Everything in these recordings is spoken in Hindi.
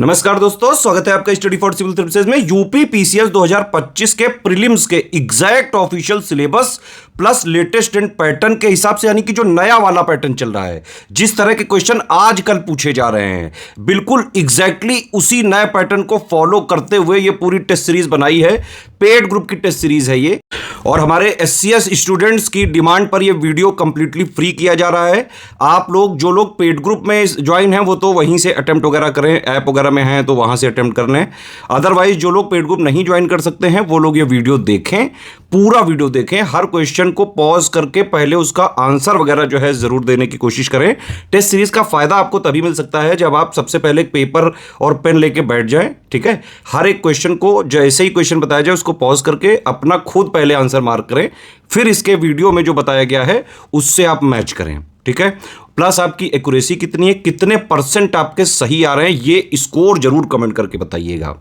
नमस्कार दोस्तों, स्वागत है आपका स्टडी फॉर सिविल सर्विसेज में। यूपी पीसीएस 2025 के प्रीलिम्स के exact official syllabus plus latest and pattern के हिसाब से, यानी कि जो नया वाला पैटर्न चल रहा है, जिस तरह के क्वेश्चन आजकल पूछे जा रहे हैं, बिल्कुल एग्जैक्टली उसी नए पैटर्न को फॉलो करते हुए ये पूरी टेस्ट सीरीज बनाई है। पेड ग्रुप की टेस्ट सीरीज है ये, और हमारे एससीएस स्टूडेंट्स की डिमांड पर ये वीडियो कंप्लीटली फ्री किया जा रहा है। आप लोग जो लोग पेड ग्रुप में ज्वाइन हैं वो तो वहीं से अटेम्प्ट वगैरह करें, ऐप वगैरह में हैं तो वहां से अटेम्प्ट कर लें। अदरवाइज जो लोग पेड ग्रुप नहीं ज्वाइन कर सकते हैं वो लोग ये वीडियो देखें, पूरा वीडियो देखें, हर क्वेश्चन को पॉज करके पहले उसका आंसर वगैरह जो है जरूर देने की कोशिश करें। टेस्ट सीरीज का फायदा आपको तभी मिल सकता है जब आप सबसे पहले एक पेपर और पेन लेके बैठ जाएं, ठीक है। हर एक क्वेश्चन को जैसे ही क्वेश्चन बताया जाए उसको पॉज करके अपना खुद पहले आंसर मार्क करें, फिर इसके वीडियो में जो बताया गया है उससे आप मैच करें, ठीक है। प्लस आपकी एक्यूरेसी कितनी है, कितने परसेंट आपके सही आ रहे हैं, ये स्कोर जरूर कमेंट करके बताइएगा,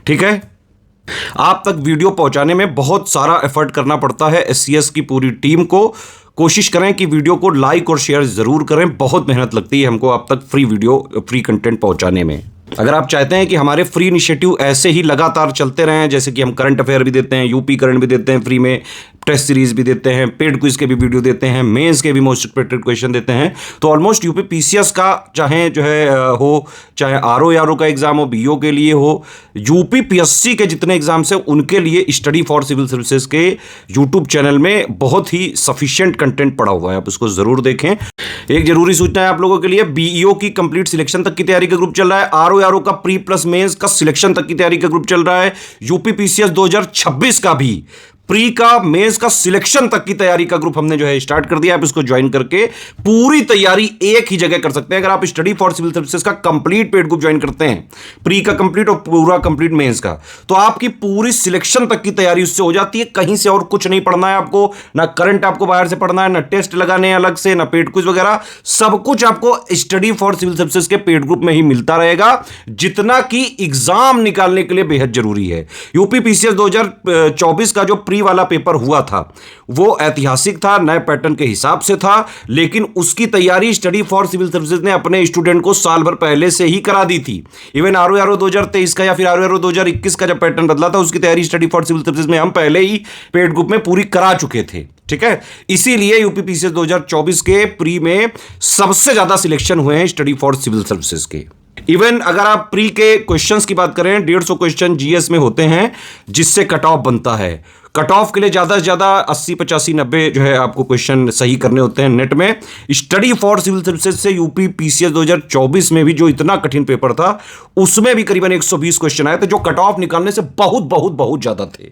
ठीक है। आप तक वीडियो पहुंचाने में बहुत सारा एफर्ट करना पड़ता है एससीएस की पूरी टीम को। कोशिश करें कि वीडियो को लाइक और शेयर जरूर करें, बहुत मेहनत लगती है हमको आप तक फ्री वीडियो, फ्री कंटेंट पहुंचाने में। अगर आप चाहते हैं कि हमारे फ्री इनिशिएटिव ऐसे ही लगातार चलते रहें, जैसे कि हम करंट अफेयर भी देते हैं, यूपी करंट भी देते हैं फ्री में, टेस्ट सीरीज भी देते हैं, पेड क्विज के भी वीडियो देते हैं, मेंस के भी मोस्ट एक्सपेक्टेड क्वेश्चन देते हैं, तो ऑलमोस्ट यूपी पीसीएस का चाहे जो है हो, चाहे आरओ का एग्जाम हो, बीओ के लिए हो, यूपी पीएससी के जितने एग्जाम्स हैं उनके लिए स्टडी फॉर सिविल सर्विसेज के यूट्यूब चैनल में बहुत ही सफिशिएंट कंटेंट पड़ा हुआ है, आप उसको जरूर देखें। एक जरूरी सूचना है आप लोगों के लिए, बीईओ की कंप्लीट सिलेक्शन तक की तैयारी का ग्रुप चल रहा है, आरओ का प्री प्लस मेंस का सिलेक्शन तक की तैयारी का ग्रुप चल रहा है, यूपी पीसीएस 2026 का भी प्री का मेंस का सिलेक्शन तक की तैयारी का ग्रुप हमने जो है स्टार्ट कर दिया। आप इसको ज्वाइन करके पूरी तैयारी एक ही जगह कर सकते हैं। अगर आप स्टडी फॉर सिविल सर्विसेज का कंप्लीट पेड ग्रुप ज्वाइन करते हैं, प्री का कंप्लीट और पूरा कंप्लीट मेंस का, तो आपकी पूरी सिलेक्शन तक की तैयारी उससे हो जाती है। कहीं से और कुछ नहीं पढ़ना है आपको, ना करंट आपको बाहर से पढ़ना है, ना टेस्ट लगाने अलग से, ना पेड क्विज वगैरह, सब कुछ आपको स्टडी फॉर सिविल सर्विसेज के पेड ग्रुप में ही मिलता रहेगा, जितना कि एग्जाम निकालने के लिए बेहद जरूरी है। यूपी पीसीएस 2024 का जो प्री वाला पेपर हुआ था वो ऐतिहासिक था, नए पैटर्न के हिसाब से था, लेकिन उसकी तैयारी स्टडी फॉर सिविल सर्विसेज ने अपने स्टूडेंट को साल भर पहले से ही करा दी थी। इवन आरओ 2023 का या फिर आरओ 2021 का जब पैटर्न बदला था उसकी तैयारी स्टडी फॉर सिविल सर्विसेज में हम पहले ही पेड ग्रुप में पूरी करा चुके थे, ठीक है। इसीलिए यूपी पीसीएस 2024 के प्री में सबसे ज्यादा सिलेक्शन हुए हैं स्टडी फॉर सिविल सर्विसेज के। इवन अगर आप प्री के क्वेश्चंस की बात करें, 150 क्वेश्चन जीएस में होते हैं जिससे कट ऑफ बनता है। कट ऑफ के लिए ज्यादा से ज्यादा 80, 85, 90 जो है आपको क्वेश्चन सही करने होते हैं नेट में। स्टडी फॉर सिविल सर्विसेज से यूपी पीसीएस 2024 में भी जो इतना कठिन पेपर था उसमें भी करीबन 120 क्वेश्चन आए थे, जो कट ऑफ निकालने से बहुत बहुत बहुत ज्यादा थे।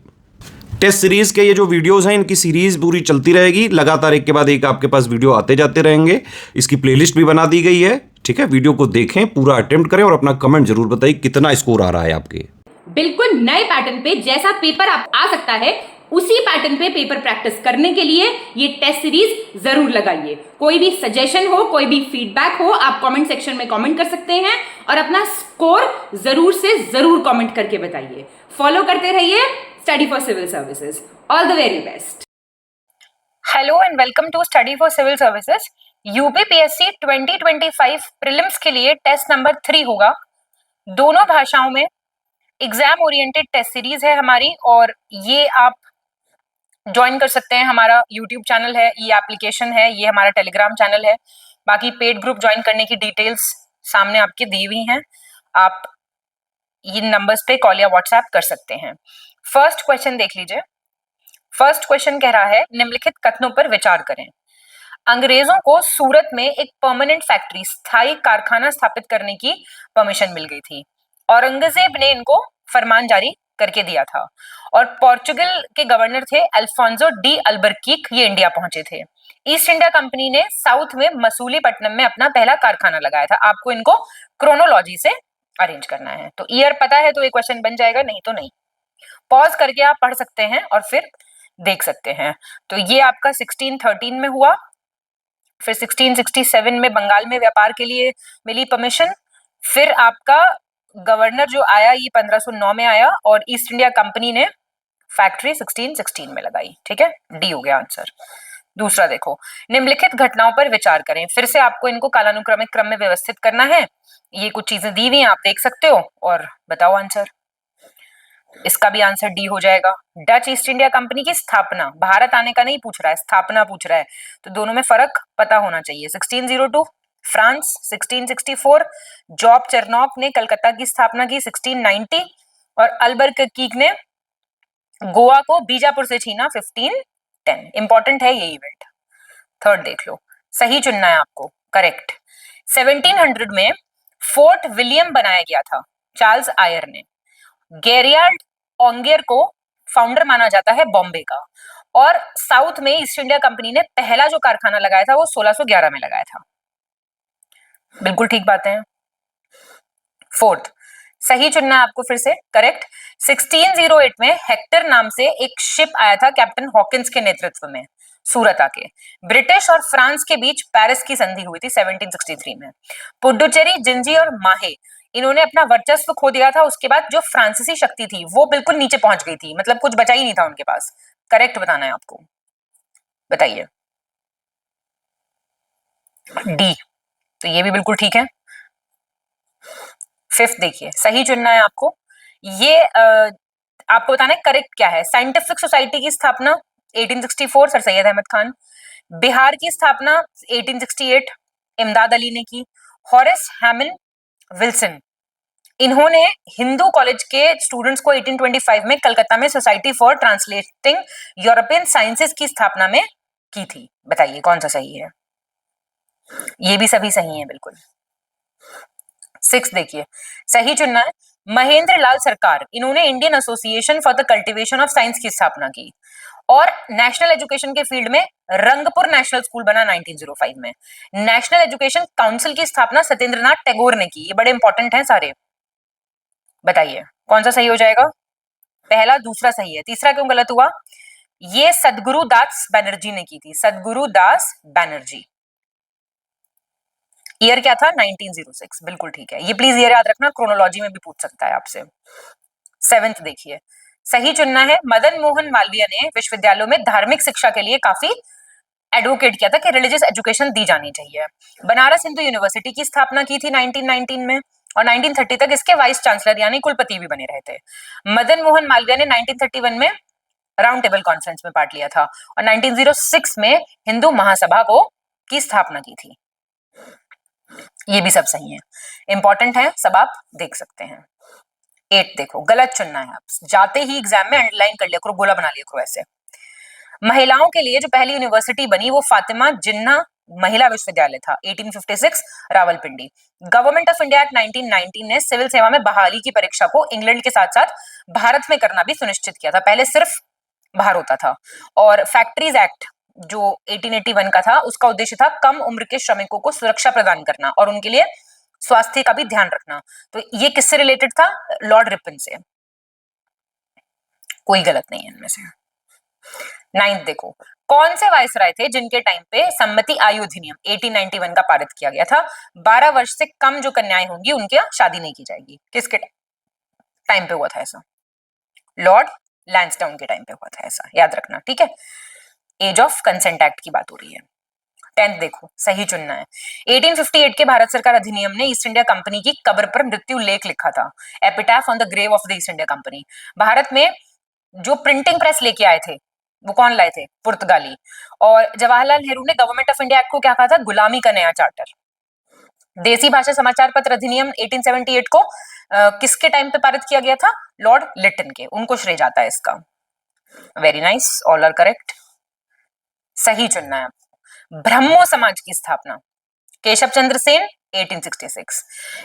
टेस्ट सीरीज के ये जो वीडियोस हैं, इनकी सीरीज पूरी चलती रहेगी, लगातार एक के बाद एक आपके पास वीडियो आते जाते रहेंगे। इसकी प्लेलिस्ट भी बना दी गई है, ठीक है। वीडियो को देखें, पूरा अटेम्प्ट करें और अपना कमेंट जरूर बताइए कितना स्कोर आ रहा है आपके। बिल्कुल नए पैटर्न पे जैसा पेपर आप आ सकता है उसी पैटर्न पे पेपर प्रैक्टिस करने के लिए ये टेस्ट सीरीज जरूर लगाइए। कोई भी सजेशन हो, कोई भी फीडबैक हो, आप कमेंट सेक्शन में कमेंट कर सकते हैं और अपना स्कोर जरूर से जरूर कमेंट करके बताइए। फॉलो करते रहिए study for civil services. All the very best. Hello and welcome to study for civil services. UPPSC 2025 prelims के लिए टेस्ट नंबर 3 होगा, दोनों भाषाओं में। एग्जाम ओरिएंटेड टेस्ट सीरीज है हमारी, और ये आप ज्वाइन कर सकते हैं। हमारा यूट्यूब चैनल है, ये एप्लीकेशन है, ये हमारा टेलीग्राम चैनल है। बाकी पेड ग्रुप ज्वाइन करने की डिटेल्स सामने आपके दी हुई हैं, आप इन नंबर्स पे कॉल या व्हाट्सएप कर सकते हैं। फर्स्ट क्वेश्चन देख लीजिए। फर्स्ट क्वेश्चन कह रहा है, निम्नलिखित कथनों पर विचार करें। अंग्रेजों को सूरत में एक परमानेंट फैक्ट्री, स्थायी कारखाना स्थापित करने की परमिशन मिल गई थी। औरंगजेब ने इनको फरमान जारी करके दिया था, और पोर्चुगल के गवर्नर थे अल्फोंसो डी अल्बुकर्क, ये इंडिया पहुंचे थे। ईस्ट इंडिया कंपनी ने साउथ में मसूलीपट्टनम में अपना पहला कारखाना लगाया था। आपको इनको क्रोनोलॉजी से अरेंज करना है, तो ईयर पता है तो ये क्वेश्चन बन जाएगा, नहीं तो नहीं। पॉज करके आप पढ़ सकते हैं और फिर देख सकते हैं। तो ये आपका 1613 में हुआ, फिर 1667 में बंगाल में व्यापार के लिए मिली परमिशन, फिर आपका गवर्नर जो आया ये 1509 में आया, और ईस्ट इंडिया कंपनी ने फैक्ट्री 1616 में लगाई, ठीक है। डी हो गया आंसर। दूसरा देखो, निम्नलिखित घटनाओं पर विचार करें। फिर से आपको इनको कालानुक्रमिक क्रम में व्यवस्थित करना है। ये कुछ चीजें दी हुई हैं, आप देख सकते हो और बताओ आंसर। इसका भी आंसर डी हो जाएगा। डच ईस्ट इंडिया कंपनी की स्थापना, भारत आने का नहीं पूछ रहा है, स्थापना पूछ रहा है, तो दोनों में फर्क पता होना चाहिए। 1602, फ्रांस 1664, जॉब चेरनॉक ने कलकत्ता की स्थापना की 1690 और अल्बुकर्क ने गोवा को बीजापुर से छीना 1510। इंपॉर्टेंट है ये इवेंट। थर्ड देख लो, सही चुनना है आपको, करेक्ट। 1700 में फोर्ट विलियम बनाया गया था चार्ल्स आयर ने। गेरियाल्ड ओंगियर को फाउंडर माना जाता है बॉम्बे का। और साउथ में ईस्ट इंडिया कंपनी ने पहला जो कारखाना लगाया था वो 1611 में लगाया था। बिल्कुल ठीक बातें हैं। फोर्थ, सही चुनना है आपको फिर से, करेक्ट। 1608 में हेक्टर नाम से एक शिप आया था कैप्टन हॉकिंस के नेतृत्व में सूरत आके। ब्रिटिश और फ्रांस के बीच पेरिस की संधि हुई थी 1763 में। पुडुचेरी, जिंजी और माहे, इन्होंने अपना वर्चस्व खो दिया था। उसके बाद जो फ्रांसीसी शक्ति थी वो बिल्कुल नीचे पहुंच गई थी, मतलब कुछ बचा ही नहीं था उनके पास। करेक्ट बताना है आपको, बताइए। डी, तो ये भी बिल्कुल ठीक है। फिफ्थ देखिए, सही चुनना है आपको। ये आपको बताना है करेक्ट क्या है। साइंटिफिक सोसाइटी की स्थापना 1864 सर सैयद अहमद खान। बिहार की स्थापना 1868 इमदाद अली ने की। हॉरेस हैमन विल्सन, इन्होंने हिंदू कॉलेज के स्टूडेंट्स को 1825 में कलकत्ता में society for translating European sciences की स्थापना में की थी। बताइए कौन सा सही है। ये भी सभी सही है बिल्कुल। सिक्स देखिए, सही चुनना है। महेंद्र लाल सरकार, इन्होंने Indian association for the cultivation of science की स्थापना की। और नेशनल एजुकेशन के फील्ड में रंगपुर नेशनल स्कूल बना 1905 में। नेशनल एजुकेशन काउंसिल की स्थापना सत्येंद्रनाथ टैगोर ने की। ये बड़े इंपॉर्टेंट हैं सारे। बताइए कौन सा सही हो जाएगा। पहला, दूसरा सही है, तीसरा क्यों गलत हुआ। ये सदगुरु दास बैनर्जी ने की थी, सदगुरु दास बैनर्जी। ईयर क्या था, 1906। बिल्कुल ठीक है, ये प्लीज ईयर याद रखना, क्रोनोलॉजी में भी पूछ सकता है आपसे। सेवेंथ देखिए, सही चुनना है। मदन मोहन मालवीय ने विश्वविद्यालयों में धार्मिक शिक्षा के लिए काफी एडवोकेट किया था कि रिलीजियस एजुकेशन दी जानी चाहिए। बनारस हिंदू यूनिवर्सिटी की स्थापना की थी 1919 में और 1930 तक इसके वाइस चांसलर यानी कुलपति भी बने रहे थे। मदन मोहन मालवीय ने 1931 में राउंड टेबल कॉन्फ्रेंस में पार्ट लिया था और 1906 में हिंदू महासभा को की स्थापना की थी। ये भी सब सही है, इंपॉर्टेंट है, सब आप देख सकते हैं। 8 देखो, गलत चुनना है। आप जाते ही एग्जाम में अंडरलाइन कर लिया करो, गोला बना लिया करो ऐसे। महिलाओं के लिए जो पहली यूनिवर्सिटी बनी वो फातिमा जिन्ना महिला विश्वविद्यालय था 1856 Rawalpindi. Government of India act 1919 ने सिविल सेवा में बहाली की परीक्षा को इंग्लैंड के साथ साथ भारत में करना भी सुनिश्चित किया था। पहले सिर्फ बाहर होता था। और फैक्ट्रीज एक्ट जो 1881 का था, उसका उद्देश्य था कम उम्र के श्रमिकों को सुरक्षा प्रदान करना और उनके लिए स्वास्थ्य का भी ध्यान रखना। तो ये किससे रिलेटेड था, लॉर्ड रिपन से। कोई गलत नहीं है इनमें से। 9th देखो, कौन से वायसराय थे जिनके टाइम पे सम्मति आयु अधिनियम 1891 का पारित किया गया था। 12 वर्ष से कम जो कन्याएं होंगी उनके यहाँ शादी नहीं की जाएगी। किसके टाइम पे हुआ था ऐसा, लॉर्ड लैंसडाउन के टाइम पे हुआ था ऐसा, याद रखना, ठीक है। एज ऑफ कंसेंट एक्ट की बात हो रही है। 10th देखो, सही चुनना है। 1858 के भारत सरकार अधिनियम ने ईस्ट इंडिया कंपनी की कब्र पर मृत्यु लेख लिखा था, epitaph on the grave of the East India Company. Bharat में जो प्रिंटिंग प्रेस लेके आए थे वो कौन लाए थे, पुर्तगाली। और जवाहरलाल नेहरू ने गवर्नमेंट ऑफ इंडिया एक्ट को क्या कहा था, गुलामी का नया चार्टर। देसी भाषा समाचार पत्र अधिनियम 1878 को किसके टाइम पे पारित किया गया था, लॉर्ड लिटन के, उनको श्रेय जाता है इसका। Very nice, all are correct, सही चुनना है। ब्रह्मो समाज की स्थापना केशव चंद्र सेन 1866।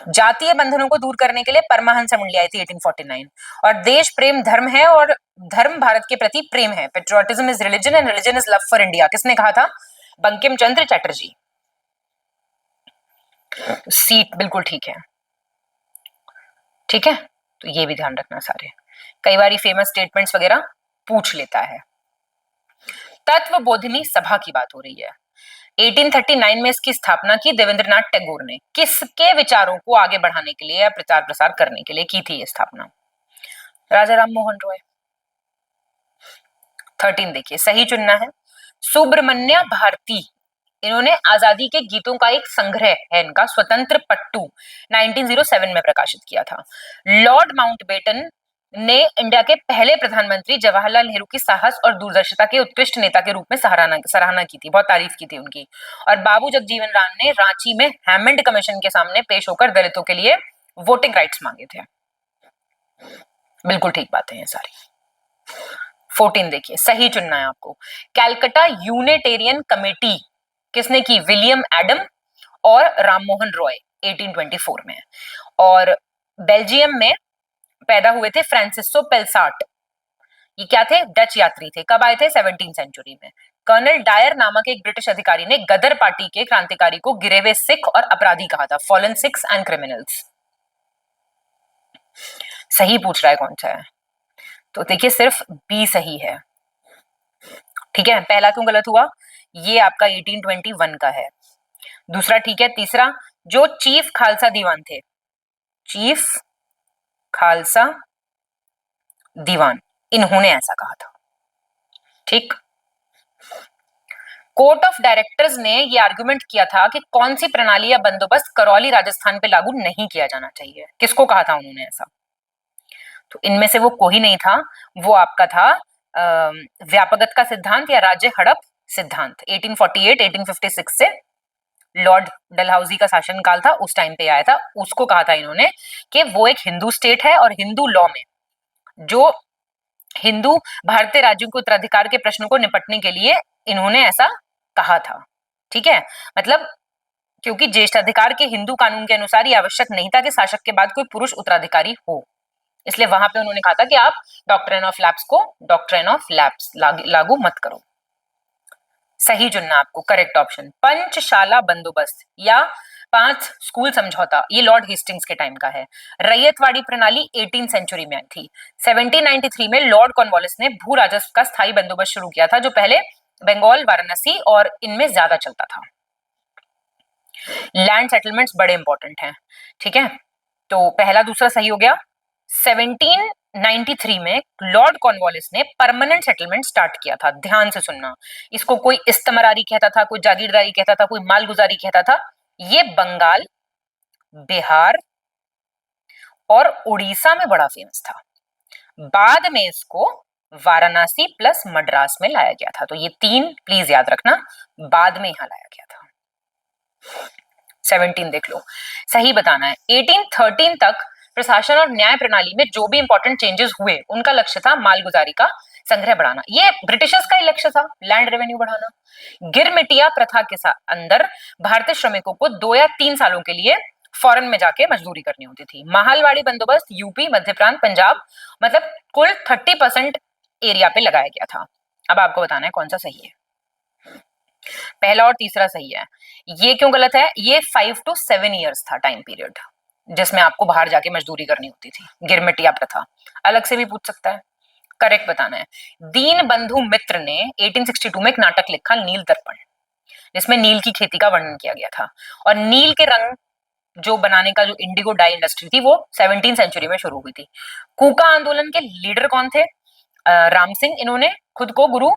जातीय बंधनों को दूर करने के लिए परमहंस मंडली आई थी 1849। और देश प्रेम धर्म है और धर्म भारत के प्रति प्रेम है, patriotism is religion and religion is love for India, किसने कहा था, बंकिम चंद्र चटर्जी। सीट बिल्कुल ठीक है, ठीक है, तो ये भी ध्यान रखना सारे, कई बार फेमस स्टेटमेंट्स वगैरह पूछ लेता है। तत्व बोधिनी सभा की बात हो रही है। 1839 में इसकी स्थापना की देवेंद्रनाथ टैगोर ने। किसके विचारों को आगे बढ़ाने के लिए या प्रचार प्रसार करने के लिए की थी ये स्थापना, राजा राम मोहन रॉय। 13 देखिए, सही चुनना है। सुब्रमण्य भारती, इन्होंने आजादी के गीतों का एक संग्रह है इनका स्वतंत्र पट्टू 1907 में प्रकाशित किया था। लॉर्ड माउंटबेटन ने इंडिया के पहले प्रधानमंत्री जवाहरलाल नेहरू की साहस और दूरदर्शिता के उत्कृष्ट नेता के रूप में सराहना की थी, बहुत तारीफ की थी उनकी। और बाबू जगजीवन राम ने रांची में हैमंड कमीशन के सामने पेश होकर दलितों के लिए वोटिंग राइट्स मांगे थे। बिल्कुल ठीक बात है ये सारी। 14 देखिए, सही चुनना है आपको। कैलकाटा यूनिटेरियन कमेटी किसने की? विलियम एडम और राममोहन रॉय 1824 में। और बेल्जियम में पैदा हुए थे फ्रांसिस्को पेल्सार्ट, ये क्या थे? डच यात्री थे। कब आए थे? 17वीं सेंचुरी में। कर्नल डायर नामक एक ब्रिटिश अधिकारी ने गदर पार्टी के क्रांतिकारी को गिरे हुए सिख और अपराधी कहा था, फॉलन सिक्स एंड क्रिमिनल्स। सही पूछ रहा है कौन सा है, तो देखिए सिर्फ बी सही है, ठीक है। पहला क्यों गलत हुआ? ये आपका 1821 का है। दूसरा ठीक है। तीसरा, जो चीफ खालसा दीवान थे, चीफ खालसा दीवान, इन्होंने ऐसा कहा था, ठीक। कोर्ट ऑफ डायरेक्टर्स ने ये आर्गुमेंट किया था कि कौन सी प्रणाली या बंदोबस्त करौली राजस्थान पे लागू नहीं किया जाना चाहिए। किसको कहा था उन्होंने ऐसा? तो इनमें से वो कोई नहीं था, वो आपका था व्यापगत का सिद्धांत या राज्य हड़प सिद्धांत। 1848-1856 से लॉर्ड डलहौजी का शासनकाल था, उस टाइम पे आया था। उसको कहा था इन्होंने कि वो एक हिंदू स्टेट है और हिंदू लॉ में जो हिंदू भारतीय राज्यों के उत्तराधिकार के प्रश्न को निपटने के लिए इन्होंने ऐसा कहा था, ठीक है। मतलब क्योंकि ज्येष्ठाधिकार के हिंदू कानून के अनुसार ये आवश्यक नहीं था कि शासक के बाद कोई पुरुष उत्तराधिकारी हो, इसलिए वहां पे उन्होंने कहा था कि आप डॉक्ट्रिन ऑफ लैप्स को डॉक्ट्रिन ऑफ लैप्स लागू मत करो। सही चुनना आपको, करेक्ट ऑप्शन। पंचशाला बंदोबस्त या 5 स्कूल समझौता, ये लॉर्ड हेस्टिंग्स के टाइम का है। रैयतवाड़ी प्रणाली 18 सेंचुरी में आई थी। 1793 में लॉर्ड कॉर्नवालिस ने भू राजस्व का स्थायी बंदोबस्त शुरू किया था, जो पहले बंगाल, वाराणसी और इनमें ज्यादा चलता था। लैंड सेटलमेंट्स बड़े इंपॉर्टेंट हैं, ठीक है। तो पहला दूसरा सही हो गया। 1793 में लॉर्ड कॉर्नवालिस ने परमानेंट सेटलमेंट स्टार्ट किया था। ध्यान से सुनना, इसको कोई इस्तमरारी कहता था, कोई जागीरदारी कहता था, कोई मालगुजारी कहता था। ये बंगाल, बिहार और उड़ीसा में बड़ा फेमस था। बाद में इसको वाराणसी प्लस मद्रास में लाया गया था। तो ये 3 प्लीज याद रखना, बाद में यहां लाया गया था। 17 देख लो, सही बताना है। 1813 तक प्रशासन और न्याय प्रणाली में जो भी इंपॉर्टेंट चेंजेस हुए, उनका लक्ष्य था मालगुजारी का संग्रह बढ़ाना। ये ब्रिटिशर्स का ही लक्ष्य था, लैंड रेवेन्यू बढ़ाना। गिरमिटिया प्रथा के साथ अंदर भारतीय श्रमिकों को 2 या 3 सालों के लिए फॉरेन में जाके मजदूरी करनी होती थी। माहलवाड़ी बंदोबस्त यूपी, मध्य प्रांत, पंजाब, मतलब कुल 30% एरिया पे लगाया गया था। अब आपको बताना है कौन सा सही है। पहला और तीसरा सही है। ये क्यों गलत है? ये 5 to 7 ईयर्स था टाइम पीरियड जिसमें आपको बाहर जाके मजदूरी करनी होती थी। गिरमिटिया प्रथा अलग से भी पूछ सकता है, करेक्ट बताना है। दीन बंधु मित्र ने 1862 में एक नाटक लिखा, नील दर्पण, जिसमें नील की खेती का वर्णन किया गया था। और नील के रंग जो बनाने का जो इंडिगो डाई इंडस्ट्री थी वो 17वीं सेंचुरी में शुरू हुई थी। कूका आंदोलन के लीडर कौन थे? राम सिंह। इन्होंने खुद को गुरु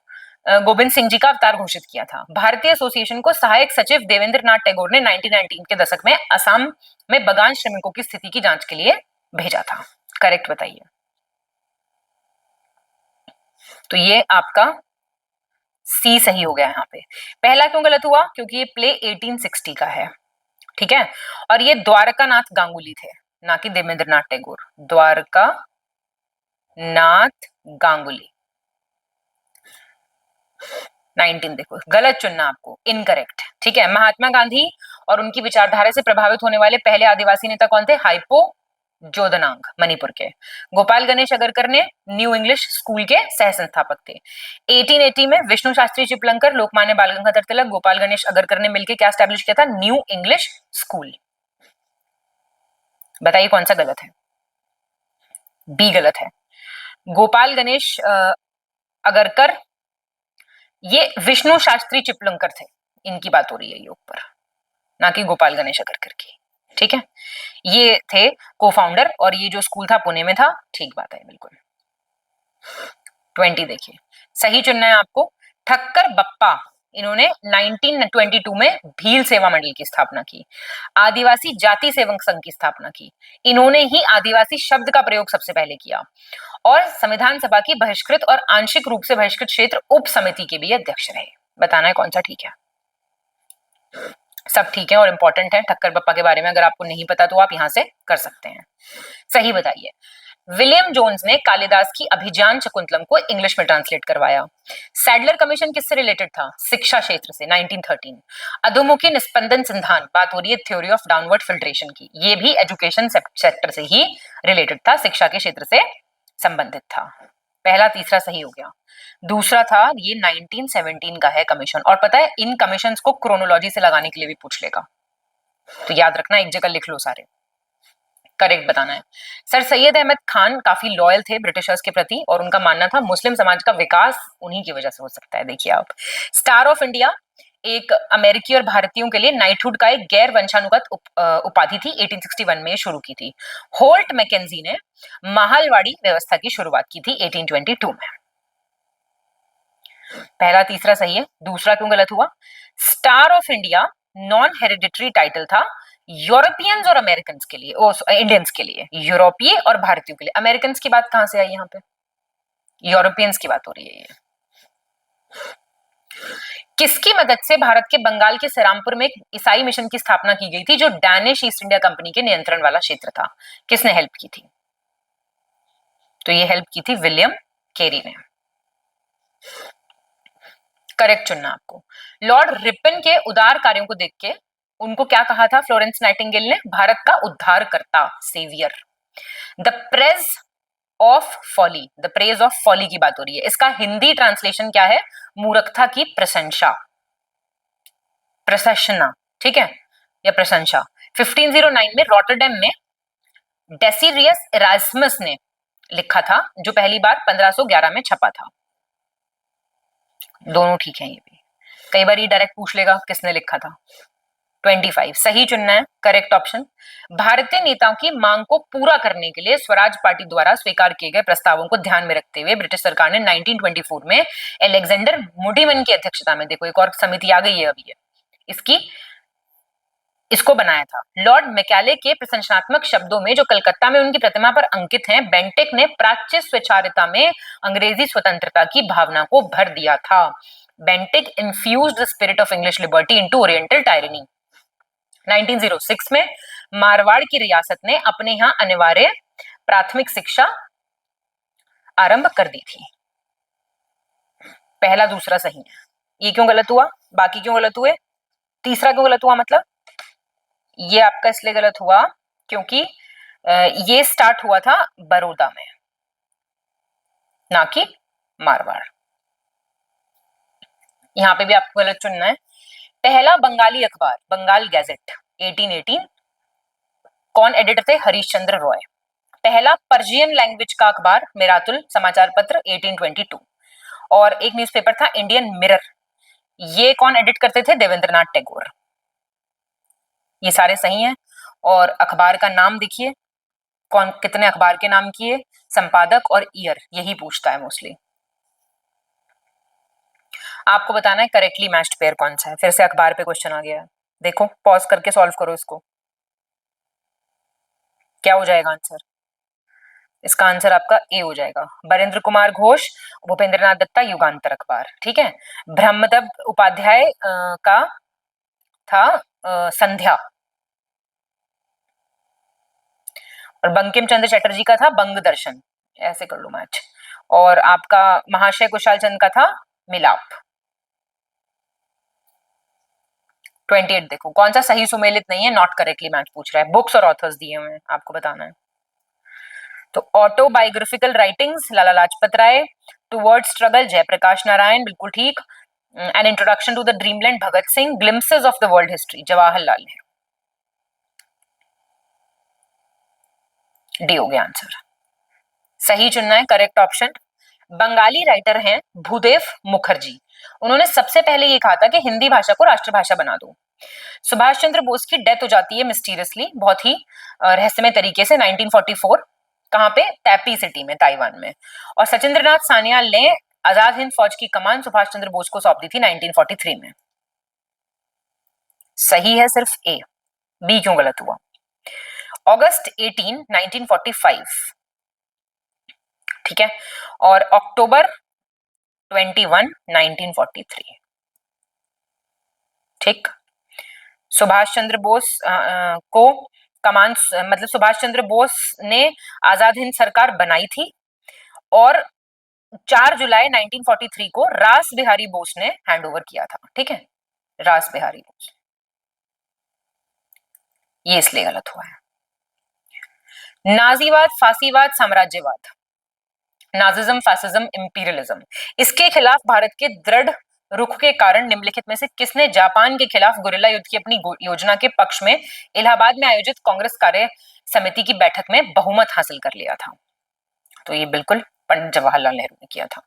गोविंद सिंह जी का अवतार घोषित किया था। भारतीय एसोसिएशन को सहायक सचिव देवेंद्र नाथ टैगोर ने 1919 के दशक में असम में बगान श्रमिकों की स्थिति की जांच के लिए भेजा था। करेक्ट बताइए। तो ये आपका सी सही हो गया यहाँ पे। पहला क्यों गलत हुआ? क्योंकि ये प्ले 1860 का है, ठीक है। और ये द्वारका नाथ गांगुली थे, ना कि देवेंद्र नाथ टैगोर। द्वारका नाथ गांगुली। 19 देखो, गलत चुनना आपको, इनकरेक्ट, ठीक है। महात्मा गांधी और उनकी विचारधारा से प्रभावित होने वाले पहले आदिवासी नेता कौन थे? हाइपो जोदनांग, मणिपुर के। गोपाल गणेश अगरकर ने न्यू इंग्लिश स्कूल के सह संस्थापक थे। 1880 में विष्णु शास्त्री चिपलंकर, लोकमान्य बाल गंगाधर तिलक, गोपाल गणेश अगरकर ने मिलकर क्या स्टैब्लिश किया था? New English school. बताइए कौन सा गलत है? बी गलत है। गोपाल गणेश अगरकर, ये विष्णु शास्त्री चिपलंकर थे, इनकी बात हो रही है ये ऊपर, ना कि गोपाल गणेश अगरकर की, ठीक है। ये थे को फाउंडर और ये जो स्कूल था पुणे में था, ठीक बात है बिल्कुल। 20 देखिए, सही चुनना है आपको। ठक्कर बप्पा, इन्होंने 1922 में भील सेवा मंडल की स्थापना की। आदिवासी जाति सेवक संघ की स्थापना की, इन्होंने ही आदिवासी शब्द का प्रयोग सबसे पहले किया। और संविधान सभा की बहिष्कृत और आंशिक रूप से बहिष्कृत क्षेत्र उप समिति के भी अध्यक्ष रहे। बताना है कौन सा ठीक है। सब ठीक है और इंपॉर्टेंट है। ठक्कर बप्पा के बारे में अगर आपको नहीं पता तो आप यहां से कर सकते हैं। सही बताइए। विलियम जोन्स ने कालिदास की अभिज्ञान शकुंतलम को इंग्लिश में ट्रांसलेट करवाया। सैडलर कमीशन किससे रिलेटेड था? शिक्षा क्षेत्र से, 1913। अधोमुखी निस्पंदन सिद्धांत, बात हो रही है थ्योरी ऑफ डाउनवर्ड फिल्ट्रेशन की, ये भी एजुकेशन सेक्टर से ही रिलेटेड था, शिक्षा के क्षेत्र से संबंधित था। पहला तीसरा सही हो गया। दूसरा था ये 1917 का है कमीशन, और पता है इन कमीशंस को क्रोनोलॉजी से लगाने के लिए भी पूछ लेगा, तो याद रखना, एक जगह लिख लो सारे। करेक्ट बताना है। सर सैयद अहमद खान काफी लॉयल थे ब्रिटिशर्स के प्रति, और उनका मानना था मुस्लिम समाज का विकास उन्हीं की वजह से हो सकता है। देखिए आप, स्टार ऑफ इंडिया एक अमेरिकी और भारतीयों के लिए नाइटहुड का एक गैर वंशानुगत उपाधि थी, 1861 में शुरू की थी। होल्ट मैकेंजी ने माहलवाड़ी व्यवस्था की शुरुआत की थी 1822 में। पहला तीसरा सही है, दूसरा क्यों गलत हुआ? Star of India non hereditary title था यूरोपियंस और अमेरिकन के लिए, इंडियंस के लिए, यूरोपीय और भारतीयों के लिए। अमेरिकन की बात कहां से आई यहाँ पे? यूरोपियंस की बात हो रही है ये। किसकी मदद से भारत के बंगाल के सेरामपुर में एक ईसाई मिशन की स्थापना की गई थी, जो डैनिश ईस्ट इंडिया कंपनी के नियंत्रण वाला क्षेत्र था? किसने हेल्प की थी? तो ये हेल्प की थी विलियम केरी ने। करेक्ट चुनना आपको। लॉर्ड रिपन के उदार कार्यों को देख के उनको क्या कहा था फ्लोरेंस नाइटिंगेल ने? भारत का उद्धारकर्ता, saviour. The praise of folly, the praise of folly की बात हो रही है, इसका हिंदी ट्रांसलेशन क्या है? मूर्खता की प्रशंसा, प्रशंसा, ठीक है, या प्रशंसा। 1509 में रॉटरडैम में डेसिरियस इरास्मस ने लिखा था, जो पहली बार 1511 में छपा था। दोनों ठीक है, ये भी कई बार ये डायरेक्ट पूछ लेगा किसने लिखा था। 25 सही चुनना है, करेक्ट ऑप्शन। भारतीय नेताओं की मांग को पूरा करने के लिए स्वराज पार्टी द्वारा स्वीकार किए गए प्रस्तावों को ध्यान में रखते हुए ब्रिटिश सरकार ने 1924 में एलेक्जेंडर मुडीमन की अध्यक्षता में, देखो एक और समिति आ गई है अभी, इसको बनाया था। लॉर्ड मैकाले के प्रशंसात्मक शब्दों में, जो कलकत्ता में उनकी प्रतिमा पर अंकित हैं, बेंटिक ने प्राच्य स्वैच्छारिता में अंग्रेजी स्वतंत्रता की भावना को भर दिया था। Bentinck infused the spirit of English liberty into Oriental tyranny। 1906 में मारवाड़ की रियासत ने अपने यहां अनिवार्य प्राथमिक शिक्षा आरंभ कर दी थी। पहला दूसरा सही है। ये क्यों गलत हुआ? बाकी क्यों गलत हुए? तीसरा क्यों गलत हुआ? मतलब ये आपका इसलिए गलत हुआ क्योंकि ये स्टार्ट हुआ था बड़ौदा में, ना कि मारवाड़। यहां पे भी आपको गलत चुनना है। पहला बंगाली अखबार बंगाल गैजेट 1818, कौन एडिटर थे? हरीशचंद्र रॉय। पहला पर्शियन लैंग्वेज का अखबार मिरातुल समाचार पत्र 1822, और एक न्यूज़पेपर था इंडियन मिरर, ये कौन एडिट करते थे? देवेंद्रनाथ टैगोर। ये सारे सही हैं। और अखबार का नाम देखिए, कौन कितने अखबार के नाम किए, संपादक और ईयर, यही पूछता है मोस्टली। आपको बताना है करेक्टली मैच्ड पेयर कौन सा है। फिर से अखबार पे क्वेश्चन आ गया है, देखो पॉज करके सॉल्व करो इसको, क्या हो जाएगा आंसर? इसका आंसर आपका ए हो जाएगा। बरेंद्र कुमार घोष, भूपेंद्रनाथ दत्ता, युगांतर अखबार, ठीक है। ब्रह्मदत्त उपाध्याय का था संध्या, और बंकिम चंद्र चटर्जी का था बंग दर्शन, ऐसे कर लो मैच। और आपका महाशय कुशाल चंद का था मिलाप। 28 देखो कौन सा सही सुमेलित नहीं है, नॉट करेक्टली मैच पूछ रहा है। बुक्स और ऑथर्स दिए हुए हैं, आपको बताना है। तो autobiographical writings Lala Lajpat Rai, towards struggle Jayaprakash Narayan, बिल्कुल ठीक। An introduction to the dreamland Bhagat Singh, glimpses of the world history Jawaharlal Nehru. D हो गया आंसर। सही चुनना है, करेक्ट ऑप्शन। बंगाली राइटर हैं भूदेव मुखर्जी, उन्होंने सबसे पहले ये कहा था कि हिंदी भाषा को राष्ट्रभाषा बना दो। सुभाष चंद्र बोस की डेथ हो जाती है मिस्टीरियसली, बहुत ही रहस्यमय तरीके से, 1944, कहां पे? तैपी सिटी में, ताइवान में। और सचिंद्रनाथ सान्याल ने आजाद हिंद फौज की कमान सुभाष चंद्र बोस को सौंप दी थी 1943 में? सही है सिर्फ ए, बी क्यों गलत हुआ? अगस्त 18, 1945, ठीक है, और अक्टूबर 21, 1943, ठीक। सुभाष चंद्र बोस को कमान, मतलब सुभाष चंद्र बोस ने आजाद हिंद सरकार बनाई थी और 4 जुलाई 1943 को रास बिहारी बोस ने हैंड ओवर किया था, ठीक है, रास बिहारी बोस। ये इसलिए गलत हुआ है। नाजीवाद, फासीवाद, साम्राज्यवाद, नाजिज्म, फासिज्म, इंपीरियलिज्म, इसके खिलाफ भारत के दृढ़ रुख के कारण निम्नलिखित में से किसने जापान के खिलाफ गुरिल्ला युद्ध की अपनी योजना के पक्ष में इलाहाबाद में आयोजित कांग्रेस कार्य समिति की बैठक में बहुमत हासिल कर लिया था? तो ये बिल्कुल पंडित जवाहरलाल नेहरू ने किया था।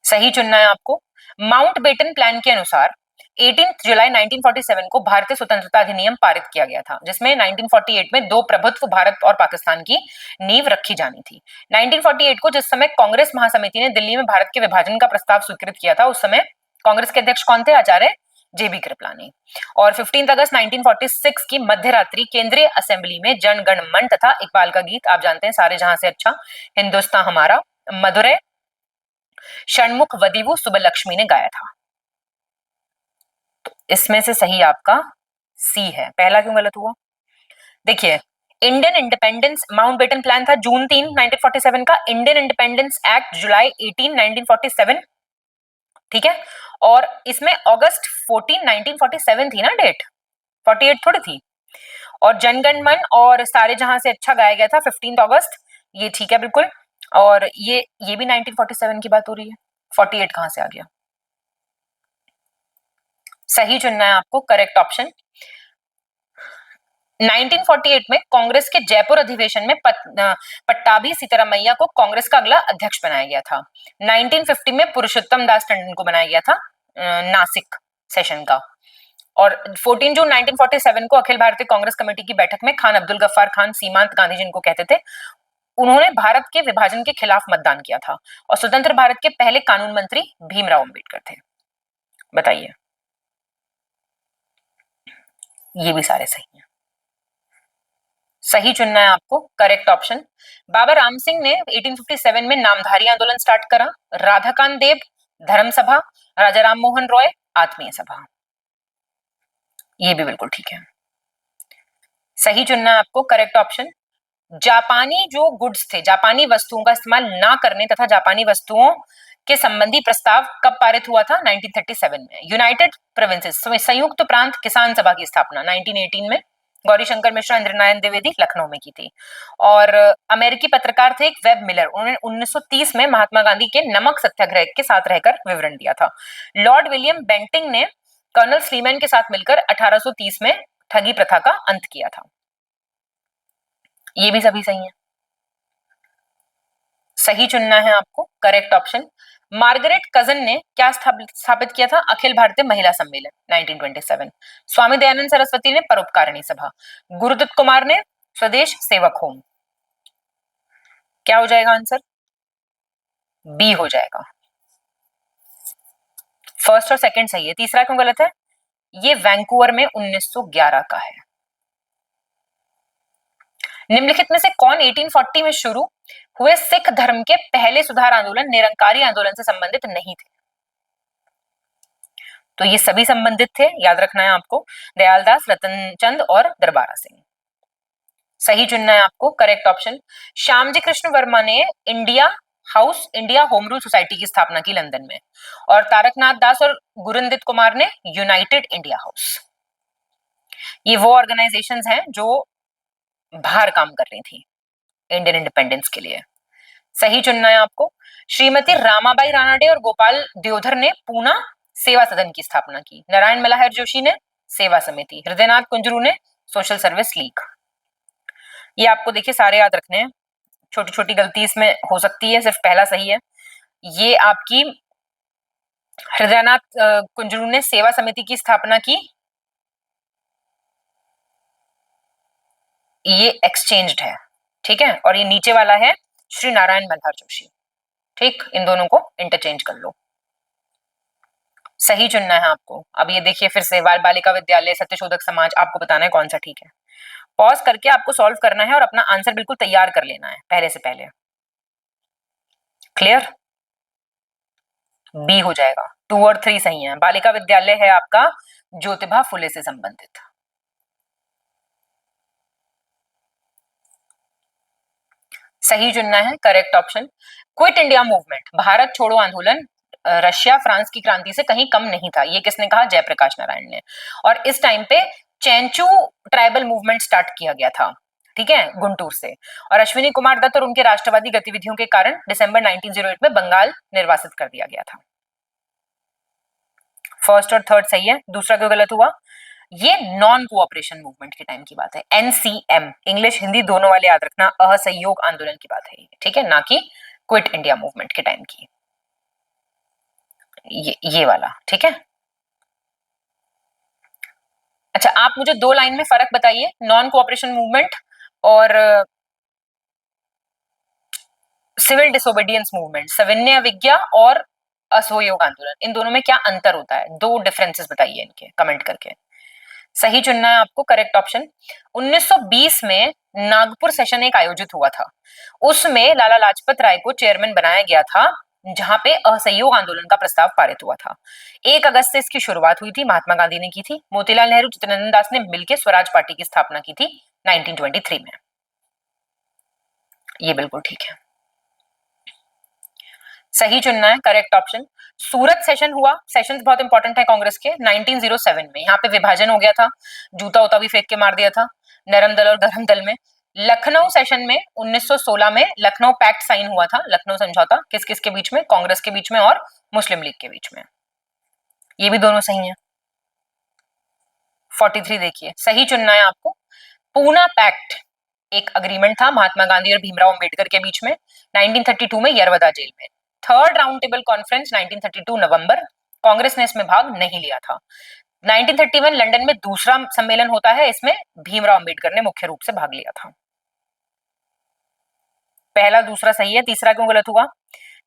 सही चुनना है आपको। माउंटबेटन प्लान के अनुसार 18 जुलाई 1947 को भारतीय स्वतंत्रता अधिनियम पारित किया गया था, जिसमें 1948 में दो प्रभुत्व भारत और पाकिस्तान की नींव रखी जानी थी। 1948 को जिस समय कांग्रेस महासमिति ने दिल्ली में भारत के विभाजन का प्रस्ताव स्वीकृत किया था, उस समय कांग्रेस के अध्यक्ष कौन थे? आचार्य जेबी कृपलानी। और 15 अगस्त 1946 की मध्यरात्रि केंद्रीय असेंबली में जन गण मन तथा इकबाल का गीत, आप जानते हैं, सारे जहां से अच्छा हिंदुस्तान हमारा, मधुरै षणमुख वदीवु सुबलक्ष्मी ने गाया था। तो इसमें से सही आपका सी है। पहला क्यों गलत हुआ? देखिए, इंडियन इंडिपेंडेंस, माउंटबेटन प्लान था जून 3, 1947 का, इंडियन इंडिपेंडेंस एक्ट जुलाई 18, 1947, ठीक है, और इसमें अगस्त 14, 1947 थी ना डेट, 48 थोड़ी थी। और जनगण मन और सारे जहां से अच्छा गाया गया था 15 अगस्त, ये ठीक है बिल्कुल। और ये भी 1947 की बात हो रही है, 48 कहां से आ गया? सही चुनना है आपको, करेक्ट ऑप्शन। 1948 में कांग्रेस के जयपुर अधिवेशन में पट्टाभी सीतारामैया को कांग्रेस का अगला अध्यक्ष बनाया गया था। 1950 में पुरुषोत्तम दास टंडन को बनाया गया था नासिक सेशन का। और 14 जून 1947 को अखिल भारतीय कांग्रेस कमेटी की बैठक में खान अब्दुल गफ्फार खान, सीमांत गांधी जिनको कहते थे, उन्होंने भारत के विभाजन के खिलाफ मतदान किया था और स्वतंत्र भारत के पहले कानून मंत्री भीमराव अंबेडकर थे। बताइए, ये भी सारे सही हैं। सही चुनना है आपको, करेक्ट ऑप्शन। बाबा राम सिंह ने 1857 में नामधारी आंदोलन स्टार्ट करा। राधाकांत देव, धर्म सभा, राजा राम मोहन रॉय, आत्मीय सभा। ये भी बिल्कुल ठीक है। सही चुनना है आपको, करेक्ट ऑप्शन। जापानी जो गुड्स थे, जापानी वस्तुओं का इस्तेमाल ना करने तथा जापानी वस्तुओं के संबंधी प्रस्ताव कब पारित हुआ था? 1937 में। यूनाइटेड प्रोविंसेस, संयुक्त प्रांत किसान सभा की स्थापना 1918 में गौरी शंकर मिश्रा, इंद्रनारायण द्विवेदी लखनऊ में की थी। और अमेरिकी पत्रकार थे एक वेब मिलर, उन्होंने 1930 में महात्मा गांधी के नमक सत्याग्रह के साथ रहकर विवरण दिया था। लॉर्ड विलियम बेंटिंग ने कर्नल स्लीमैन के साथ मिलकर 1830 में ठगी प्रथा का अंत किया था। ये भी सभी सही है। सही चुनना है आपको, करेक्ट ऑप्शन। मार्गरेट कजन ने क्या स्थापित किया था? अखिल भारतीय महिला सम्मेलन 1927। स्वामी दयानंद सरस्वती ने परोपकारिणी सभा। गुरुदत्त कुमार ने स्वदेश सेवक होम। क्या हो जाएगा आंसर? बी हो जाएगा। फर्स्ट और सेकंड सही है, तीसरा क्यों गलत है? ये वैंकूवर में 1911 का है। निम्नलिखित में से कौन 1840 में शुरू हुए सिख धर्म के पहले सुधार आंदोलन निरंकारी आंदोलन से संबंधित नहीं थे? तो ये सभी संबंधित थे, याद रखना है आपको, दयालदास, रतनचंद और दरबारा सिंह। सही चुनना है आपको, करेक्ट ऑप्शन। श्यामजी कृष्ण वर्मा ने India house, India home rule society की स्थापना की लंदन में। और तारकनाथ दास और गुरुंदित कुमार ने यूनाइटेड इंडिया हाउस। ये वो ऑर्गेनाइजेशंस हैं जो बाहर काम कर रही थी इंडियन इंडिपेंडेंस के लिए। सही चुनना है आपको। श्रीमती रामाबाई रानाडे और गोपाल दियोधर ने पूना सेवा सदन की स्थापना की। नारायण मल्हार जोशी ने सेवा समिति। हृदयनाथ कुंजरू ने सोशल सर्विस लीग। ये आपको देखिए सारे याद रखने हैं, छोटी छोटी गलती इसमें हो सकती है, सिर्फ पहला सही है। ये आपकी हृदयनाथ कुंजरू ने सेवा समिति की स्थापना की, ये एक्सचेंज्ड है, ठीक है। और ये नीचे वाला है श्री नारायण मल्हार जोशी। ठीक, इन दोनों को इंटरचेंज कर लो, सही चुनना है आपको। अब ये देखिए फिर से बाल बालिका विद्यालय, सत्यशोधक समाज, आपको बताना है कौन सा ठीक है। पॉज करके आपको सॉल्व करना है और अपना आंसर बिल्कुल तैयार कर लेना है पहले से पहले। क्लियर? बी हो जाएगा, 2 और 3 सही है। बालिका विद्यालय है आपका ज्योतिबा फुले से संबंधित। सही चुनना है, correct option. Quit India movement, Bharat छोड़ो आंदोलन रशिया फ्रांस की क्रांति से कहीं कम नहीं था। ये किसने कहा? जयप्रकाश नारायण ने। और इस टाइम पे चैंचू ट्राइबल मूवमेंट स्टार्ट किया गया था, ठीक है, गुंटूर से। और अश्विनी कुमार दत्त और उनके राष्ट्रवादी गतिविधियों के कारण दिसंबर 1908 में बंगाल निर्वासित कर दिया गया था। फर्स्ट और थर्ड सही है, दूसरा क्यों गलत हुआ? ये नॉन कोऑपरेशन मूवमेंट के टाइम की बात है। एनसीएम, इंग्लिश हिंदी दोनों वाले याद रखना, असहयोग आंदोलन की बात है, ठीक है, ना कि क्विट इंडिया मूवमेंट के टाइम की। ये वाला, ठीक है। अच्छा, आप मुझे 2 लाइन में फर्क बताइए, नॉन कोऑपरेशन मूवमेंट और सिविल डिसोबीडियंस मूवमेंट, सविनय अवज्ञा और असहयोग आंदोलन, इन दोनों में क्या अंतर होता है? 2 डिफरेंसेस बताइए इनके कमेंट करके। सही चुनना है आपको, करेक्ट ऑप्शन। 1920 में नागपुर सेशन एक आयोजित हुआ था, उसमें लाला लाजपत राय को चेयरमैन बनाया गया था, जहां पे असहयोग आंदोलन का प्रस्ताव पारित हुआ था। 1 अगस्त से इसकी शुरुआत हुई थी, महात्मा गांधी ने की थी। मोतीलाल नेहरू, चित्तरंजन दास ने मिलकर स्वराज पार्टी की स्थापना की थी 1923 में। ये बिल्कुल ठीक है, सही चुनना है, करेक्ट ऑप्शन। सूरत सेशन हुआ, सेशंस बहुत इंपॉर्टेंट है कांग्रेस के, 1907 में। यहाँ पे विभाजन हो गया था, जूता उता भी फेंक के मार दिया था नरम दल और गरम दल में। लखनऊ सेशन में 1916 में लखनऊ पैक्ट साइन हुआ था, लखनऊ समझौता, किस किस के बीच में? कांग्रेस के बीच में और मुस्लिम लीग के बीच में। ये भी दोनों सही है। 43 देखिए, सही चुनना है आपको। पूना पैक्ट एक अग्रीमेंट था महात्मा गांधी और भीमराव अंबेडकर के बीच में 1932 में यरवदा जेल में। थर्ड राउंड टेबल कॉन्फ्रेंस 1932 नवंबर, कांग्रेस ने इसमें भाग नहीं लिया था। 1931 लंदन में दूसरा सम्मेलन होता है, इसमें भीमराव अंबेडकर ने मुख्य रूप से भाग लिया था। पहला दूसरा सही है, तीसरा क्यों गलत हुआ?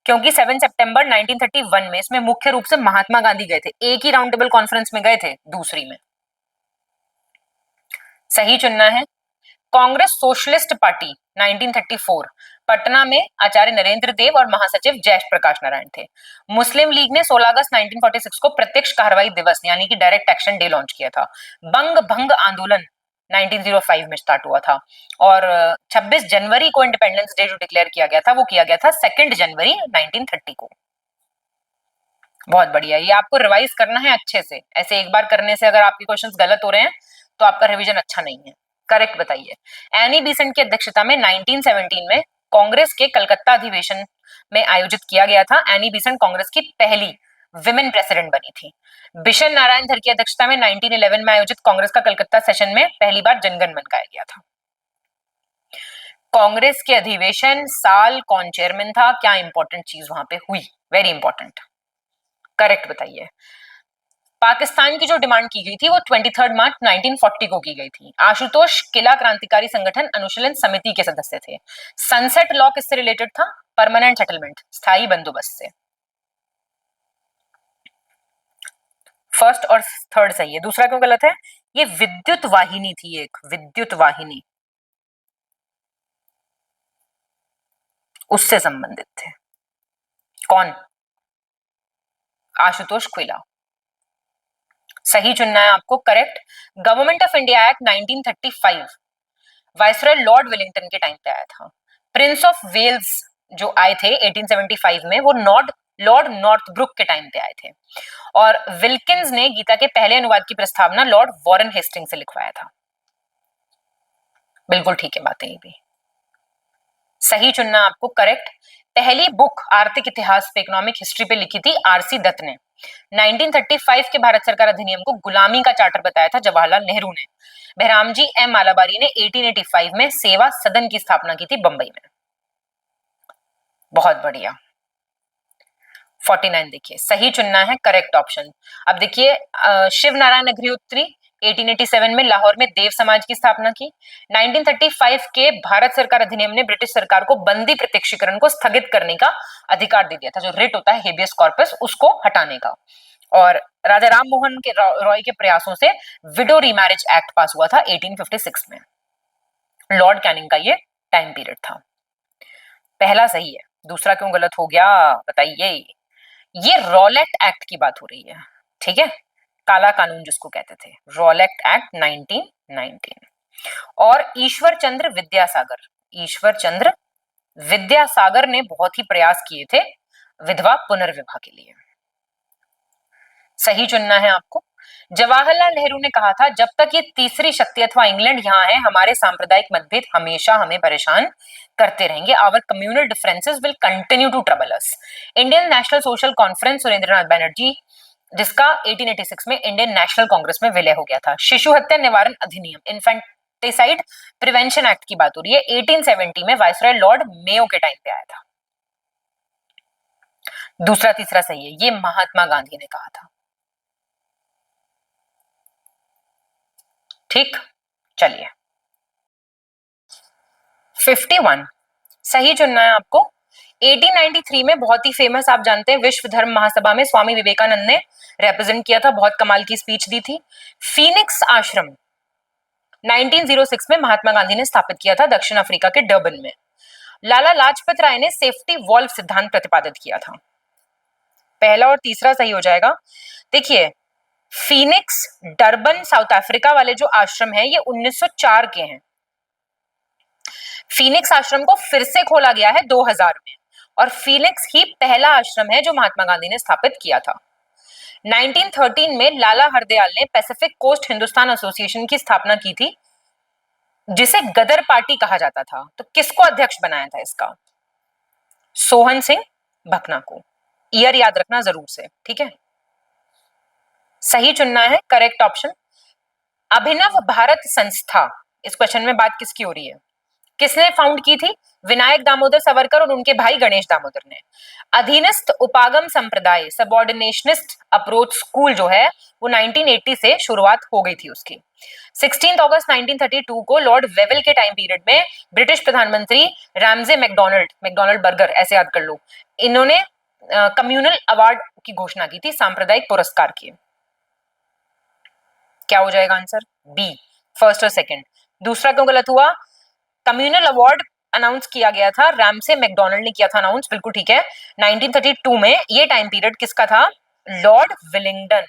क्योंकि 7 सितंबर 1931 में इसमें मुख्य रूप से महात्मा गांधी गए थे, एक ही राउंड टेबल कॉन्फ्रेंस में गए थे, दूसरी में। सही चुनना है। कांग्रेस सोशलिस्ट पार्टी 1934, पटना में आचार्य नरेंद्र देव और महासचिव जयप्रकाश नारायण थे। मुस्लिम लीग ने 16 अगस्त 1946 को प्रत्यक्ष कार्रवाई दिवस यानी कि डायरेक्ट एक्शन डे लॉन्च किया था। बंग भंग आंदोलन 1905 में स्टार्ट हुआ था और 26 जनवरी को इंडिपेंडेंस डे जो डिक्लेयर किया गया था वो किया गया था 2 जनवरी 1930 को। बहुत बढ़िया, ये आपको रिवाइज करना है अच्छे से, ऐसे एक बार करने से अगर आपके क्वेश्चंस गलत हो रहे हैं तो आपका रिवीजन अच्छा नहीं है। करेक्ट बताइए। एनी बेसेंट की अध्यक्षता में 1917 में कांग्रेस के कलकत्ता अधिवेशन में आयोजित किया गया था। एनी बेसेंट कांग्रेस की पहली विमेन प्रेसिडेंट बनी थी। बिशन नारायण धर की अध्यक्षता में 1911 में आयोजित कांग्रेस का कलकत्ता सेशन में पहली बार जनगण मन गाया गया था। कांग्रेस के अधिवेशन, साल, कौन चेयरमैन था, क्या इंपॉर्टेंट चीज वहां पे हुई, वेरी इंपॉर्टेंट। करेक्ट बताइए। पाकिस्तान की जो डिमांड की गई थी वो 23 मार्च 1940 को की गई थी। आशुतोष किला क्रांतिकारी संगठन अनुशीलन समिति के सदस्य थे। सनसेट लॉ किससे रिलेटेड था? परमानेंट सेटलमेंट, स्थायी बंदोबस्त से। फर्स्ट और थर्ड सही है, दूसरा क्यों गलत है? ये विद्युत वाहिनी थी, एक विद्युत वाहिनी, उससे संबंधित थे। कौन? आशुतोष क्विला। सही चुनना है आपको, correct. Government of India act 1935 viceroy Lord Wellington के टाइम पे आया था। प्रिंस ऑफ वेल्स जो आए थे 1875 में वो लॉर्ड नॉर्थब्रुक के टाइम पे आए थे। और विल्किंस ने गीता के पहले अनुवाद की प्रस्तावना लॉर्ड वॉरेन हेस्टिंग से लिखवाया था। बिल्कुल ठीक है बात है, ये भी सही चुनना आपको, करेक्ट। पहली बुक आर्थिक इतिहास पे, इकोनॉमिक हिस्ट्री पे लिखी थी आरसी दत्त ने। 1935 के भारत सरकार अधिनियम को गुलामी का चार्टर बताया था जवाहरलाल नेहरू ने। बहरामजी एम मालाबारी ने 1885 में सेवा सदन की स्थापना की थी बंबई में। बहुत बढ़िया। 49 देखिए, सही चुनना है, करेक्ट ऑप्शन। अब देखिए शिव नारायण अग्निहोत्री 1887 में लाहौर में देव समाज की स्थापना की। 1935 के भारत सरकार अधिनियम ने ब्रिटिश सरकार को बंदी प्रत्यक्षीकरण को स्थगित करने का अधिकार दे दिया था, जो रिट होता है हेबियस कॉर्पस, उसको हटाने का। और राजा राम मोहन के रॉय के प्रयासों से विडो रीमैरिज एक्ट पास हुआ था 1856 में। लॉर्ड कैनिंग का ये टाइम पीरियड था। पहला सही है, दूसरा क्यों गलत हो गया बताइए। ये रॉलेट एक्ट की बात हो रही है, ठीक है, काला कानून जिसको कहते थे, रॉलेट एक्ट 1919। और ईश्वर चंद्र विद्यासागर ने बहुत ही प्रयास किए थे विधवा पुनर्विवाह के लिए। सही चुनना है आपको। जवाहरलाल नेहरू ने कहा था, जब तक ये तीसरी शक्ति अथवा इंग्लैंड यहाँ है, हमारे सांप्रदायिक मतभेद हमेशा हमें परेशान करते रहेंगे। Our communal differences will continue to trouble us. Indian national social conference Surendranath Banerjee, जिसका 1886 में इंडियन नेशनल कांग्रेस में विलय हो गया था। शिशु हत्या निवारण अधिनियम, इन्फेंटिसाइड प्रिवेंशन एक्ट की बात हो रही है, 1870 में वायसराय लॉर्ड मेयो के टाइम पे आया था। दूसरा तीसरा सही है, ये महात्मा गांधी ने कहा था। ठीक, चलिए 51 सही चुनना है आपको। 1893 में बहुत ही फेमस, आप जानते हैं, विश्व धर्म महासभा में स्वामी विवेकानंद ने रिप्रेजेंट किया था, बहुत कमाल की स्पीच दी थी। फीनिक्स आश्रम 1906 में महात्मा गांधी ने स्थापित किया था दक्षिण अफ्रीका के डर्बन में। लाला लाजपत राय ने सेफ्टी वॉल्व सिद्धांत प्रतिपादित किया था। पहला और तीसरा सही हो जाएगा। देखिए, फीनिक्स डर्बन साउथ अफ्रीका वाले जो आश्रम है, ये 1904 के हैं। फीनिक्स आश्रम को फिर से खोला गया है 2000 में, और फीनिक्स ही पहला आश्रम है जो महात्मा गांधी ने स्थापित किया था। 1913 में लाला हरदयाल ने पैसिफिक कोस्ट हिंदुस्तान एसोसिएशन की स्थापना की थी, जिसे गदर पार्टी कहा जाता था। तो किसको अध्यक्ष बनाया था इसका? सोहन सिंह भकना को। ईयर याद रखना जरूर से, ठीक है। सही चुनना है, करेक्ट ऑप्शन। अभिनव भारत संस्था, इस क्वेश्चन में बात किसकी हो रही है? किसने फाउंड की थी? विनायक दामोदर सावरकर और उनके भाई गणेश दामोदर ने। अधीनस्थ उपागम संप्रदाय, सबऑर्डिनेशनिस्ट अप्रोच स्कूल जो है, वो 1980 से शुरुआत हो गई थी उसकी। 16 अगस्त 1932 को लॉर्ड वेवल के टाइम पीरियड में ब्रिटिश प्रधानमंत्री रैमजे मैकडोनल्ड बर्गर, ऐसे याद कर लो, इन्होंने कम्युनल अवार्ड की घोषणा की थी, सांप्रदायिक पुरस्कार की। क्या हो जाएगा आंसर? बी, फर्स्ट और सेकंड। दूसरा क्यों गलत हुआ? कम्युनल अवार्ड अनाउंस किया गया था, रैमसे मैकडोनल्ड ने किया था अनाउंस, बिल्कुल ठीक है। 1932 में ये टाइम पीरियड किसका था? Lord Willingdon.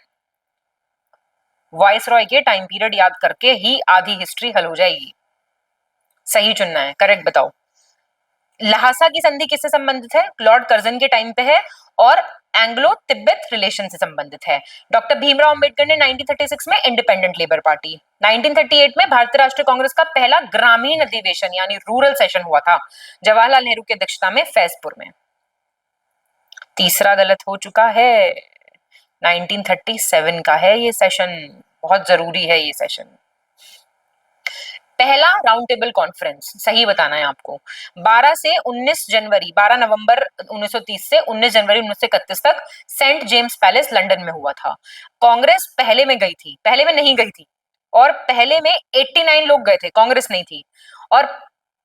वाइसरॉय के टाइम पीरियड याद करके ही आधी हिस्ट्री हल हो जाएगी। सही चुनना है, करेक्ट बताओ। लहासा की संधि किससे संबंधित है? लॉर्ड कर्जन के टाइम पे है, और एंग्लो तिब्बत रिलेशन से संबंधित है। डॉक्टर भीमराव अंबेडकर ने 1936 में इंडिपेंडेंट लेबर पार्टी। 1938 में भारतीय राष्ट्रीय कांग्रेस का पहला ग्रामीण अधिवेशन यानी रूरल सेशन हुआ था जवाहरलाल नेहरू की अध्यक्षता में फैजपुर में। तीसरा गलत हो चुका है, 1937 का है ये सेशन, बहुत जरूरी है ये सेशन। पहला राउंड टेबल कॉन्फ्रेंस, सही बताना है आपको, 12 नवंबर 1930 से 19 जनवरी 1931 तक सेंट जेम्स पैलेस लंदन में हुआ था। कांग्रेस पहले में गई थी, पहले में नहीं गई थी, और पहले में 89 लोग गए थे, कांग्रेस नहीं थी। और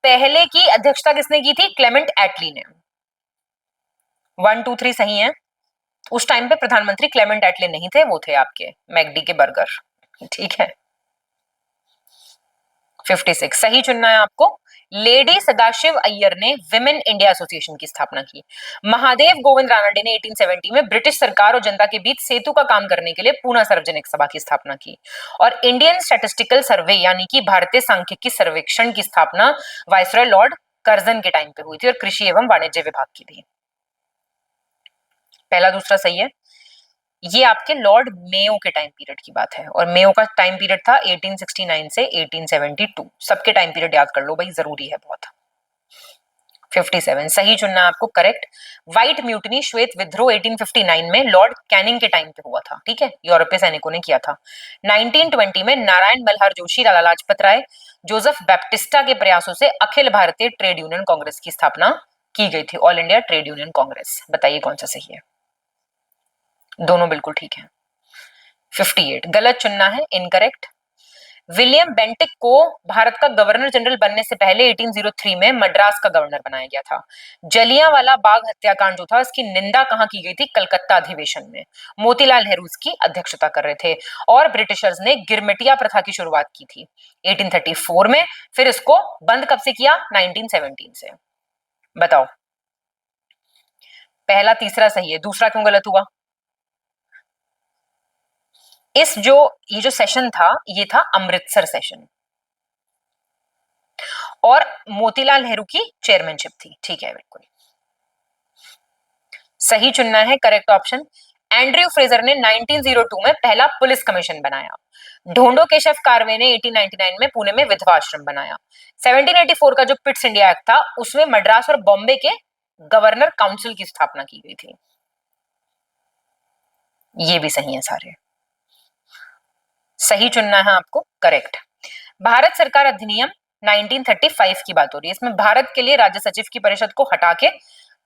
पहले की अध्यक्षता किसने की थी? क्लेमेंट एटली ने। 1 2 3 सही है। उस टाइम पे प्रधानमंत्री क्लेमेंट एटली नहीं थे, वो थे आपके मैकडी के बर्गर, ठीक है। 56 सही चुनना है आपको। लेडी सदाशिव अय्यर ने विमेन इंडिया एसोसिएशन की स्थापना की। महादेव गोविंद रानडे ने 1870 में ब्रिटिश सरकार और जनता के बीच सेतु का काम करने के लिए पूना सार्वजनिक सभा की स्थापना की। और इंडियन स्टैटिस्टिकल सर्वे यानी कि भारतीय सांख्यिकी सर्वेक्षण की स्थापना वाइसरॉय लॉर्ड कर्जन के टाइम पे हुई थी, और कृषि एवं वाणिज्य विभाग की थी। पहला दूसरा सही है। ये आपके लॉर्ड मेयो के टाइम पीरियड की बात है, और मेयो का टाइम पीरियड था 1869 से 1872। सबके टाइम पीरियड याद कर लो भाई, जरूरी है बहुत। 57 सही चुनना आपको, करेक्ट। व्हाइट म्यूटनी, श्वेत विद्रोह 1859 में लॉर्ड कैनिंग के टाइम पे हुआ था, ठीक है, यूरोपीय सैनिकों ने किया था। 1920 में नारायण मल्हार जोशी, लाला लाजपत राय, जोसेफ बैप्टिस्टा के प्रयासों से अखिल भारतीय ट्रेड यूनियन कांग्रेस की स्थापना की गई थी, all India trade union Congress. बताइए कौन सा सही है? दोनों बिल्कुल ठीक है। 58 गलत चुनना है, इनकरेक्ट। विलियम बेंटिक को भारत का गवर्नर जनरल बनने से पहले 1803 में मद्रास का गवर्नर बनाया गया था। जलियांवाला बाग हत्याकांड जो था उसकी निंदा कहां की गई थी? कलकत्ता अधिवेशन में। मोतीलाल नेहरू उसकी अध्यक्षता कर रहे थे और ब्रिटिशर्स ने गिरमिटिया प्रथा की शुरुआत की थी 1834 में। फिर इसको बंद कब से किया? 1917 से। बताओ, पहला तीसरा सही है, दूसरा क्यों गलत हुआ? ये जो सेशन था ये था अमृतसर सेशन और मोतीलाल नेहरू की चेयरमैनशिप थी। ठीक है, बिल्कुल सही चुनना है करेक्ट ऑप्शन। एंड्रयू फ्रेजर ने 1902 में पहला पुलिस कमीशन बनाया। ढोंडो केशव कार्वे ने 1899 में पुणे में विधवा आश्रम बनाया। 1784 का जो पिट्स इंडिया एक्ट था उसमें मद्रास और बॉम्बे के गवर्नर काउंसिल की स्थापना की गई थी। ये भी सही है सारे, सही चुनना है आपको करेक्ट। भारत सरकार अधिनियम 1935 की बात हो रही है। इसमें भारत के लिए राज्य सचिव की परिषद को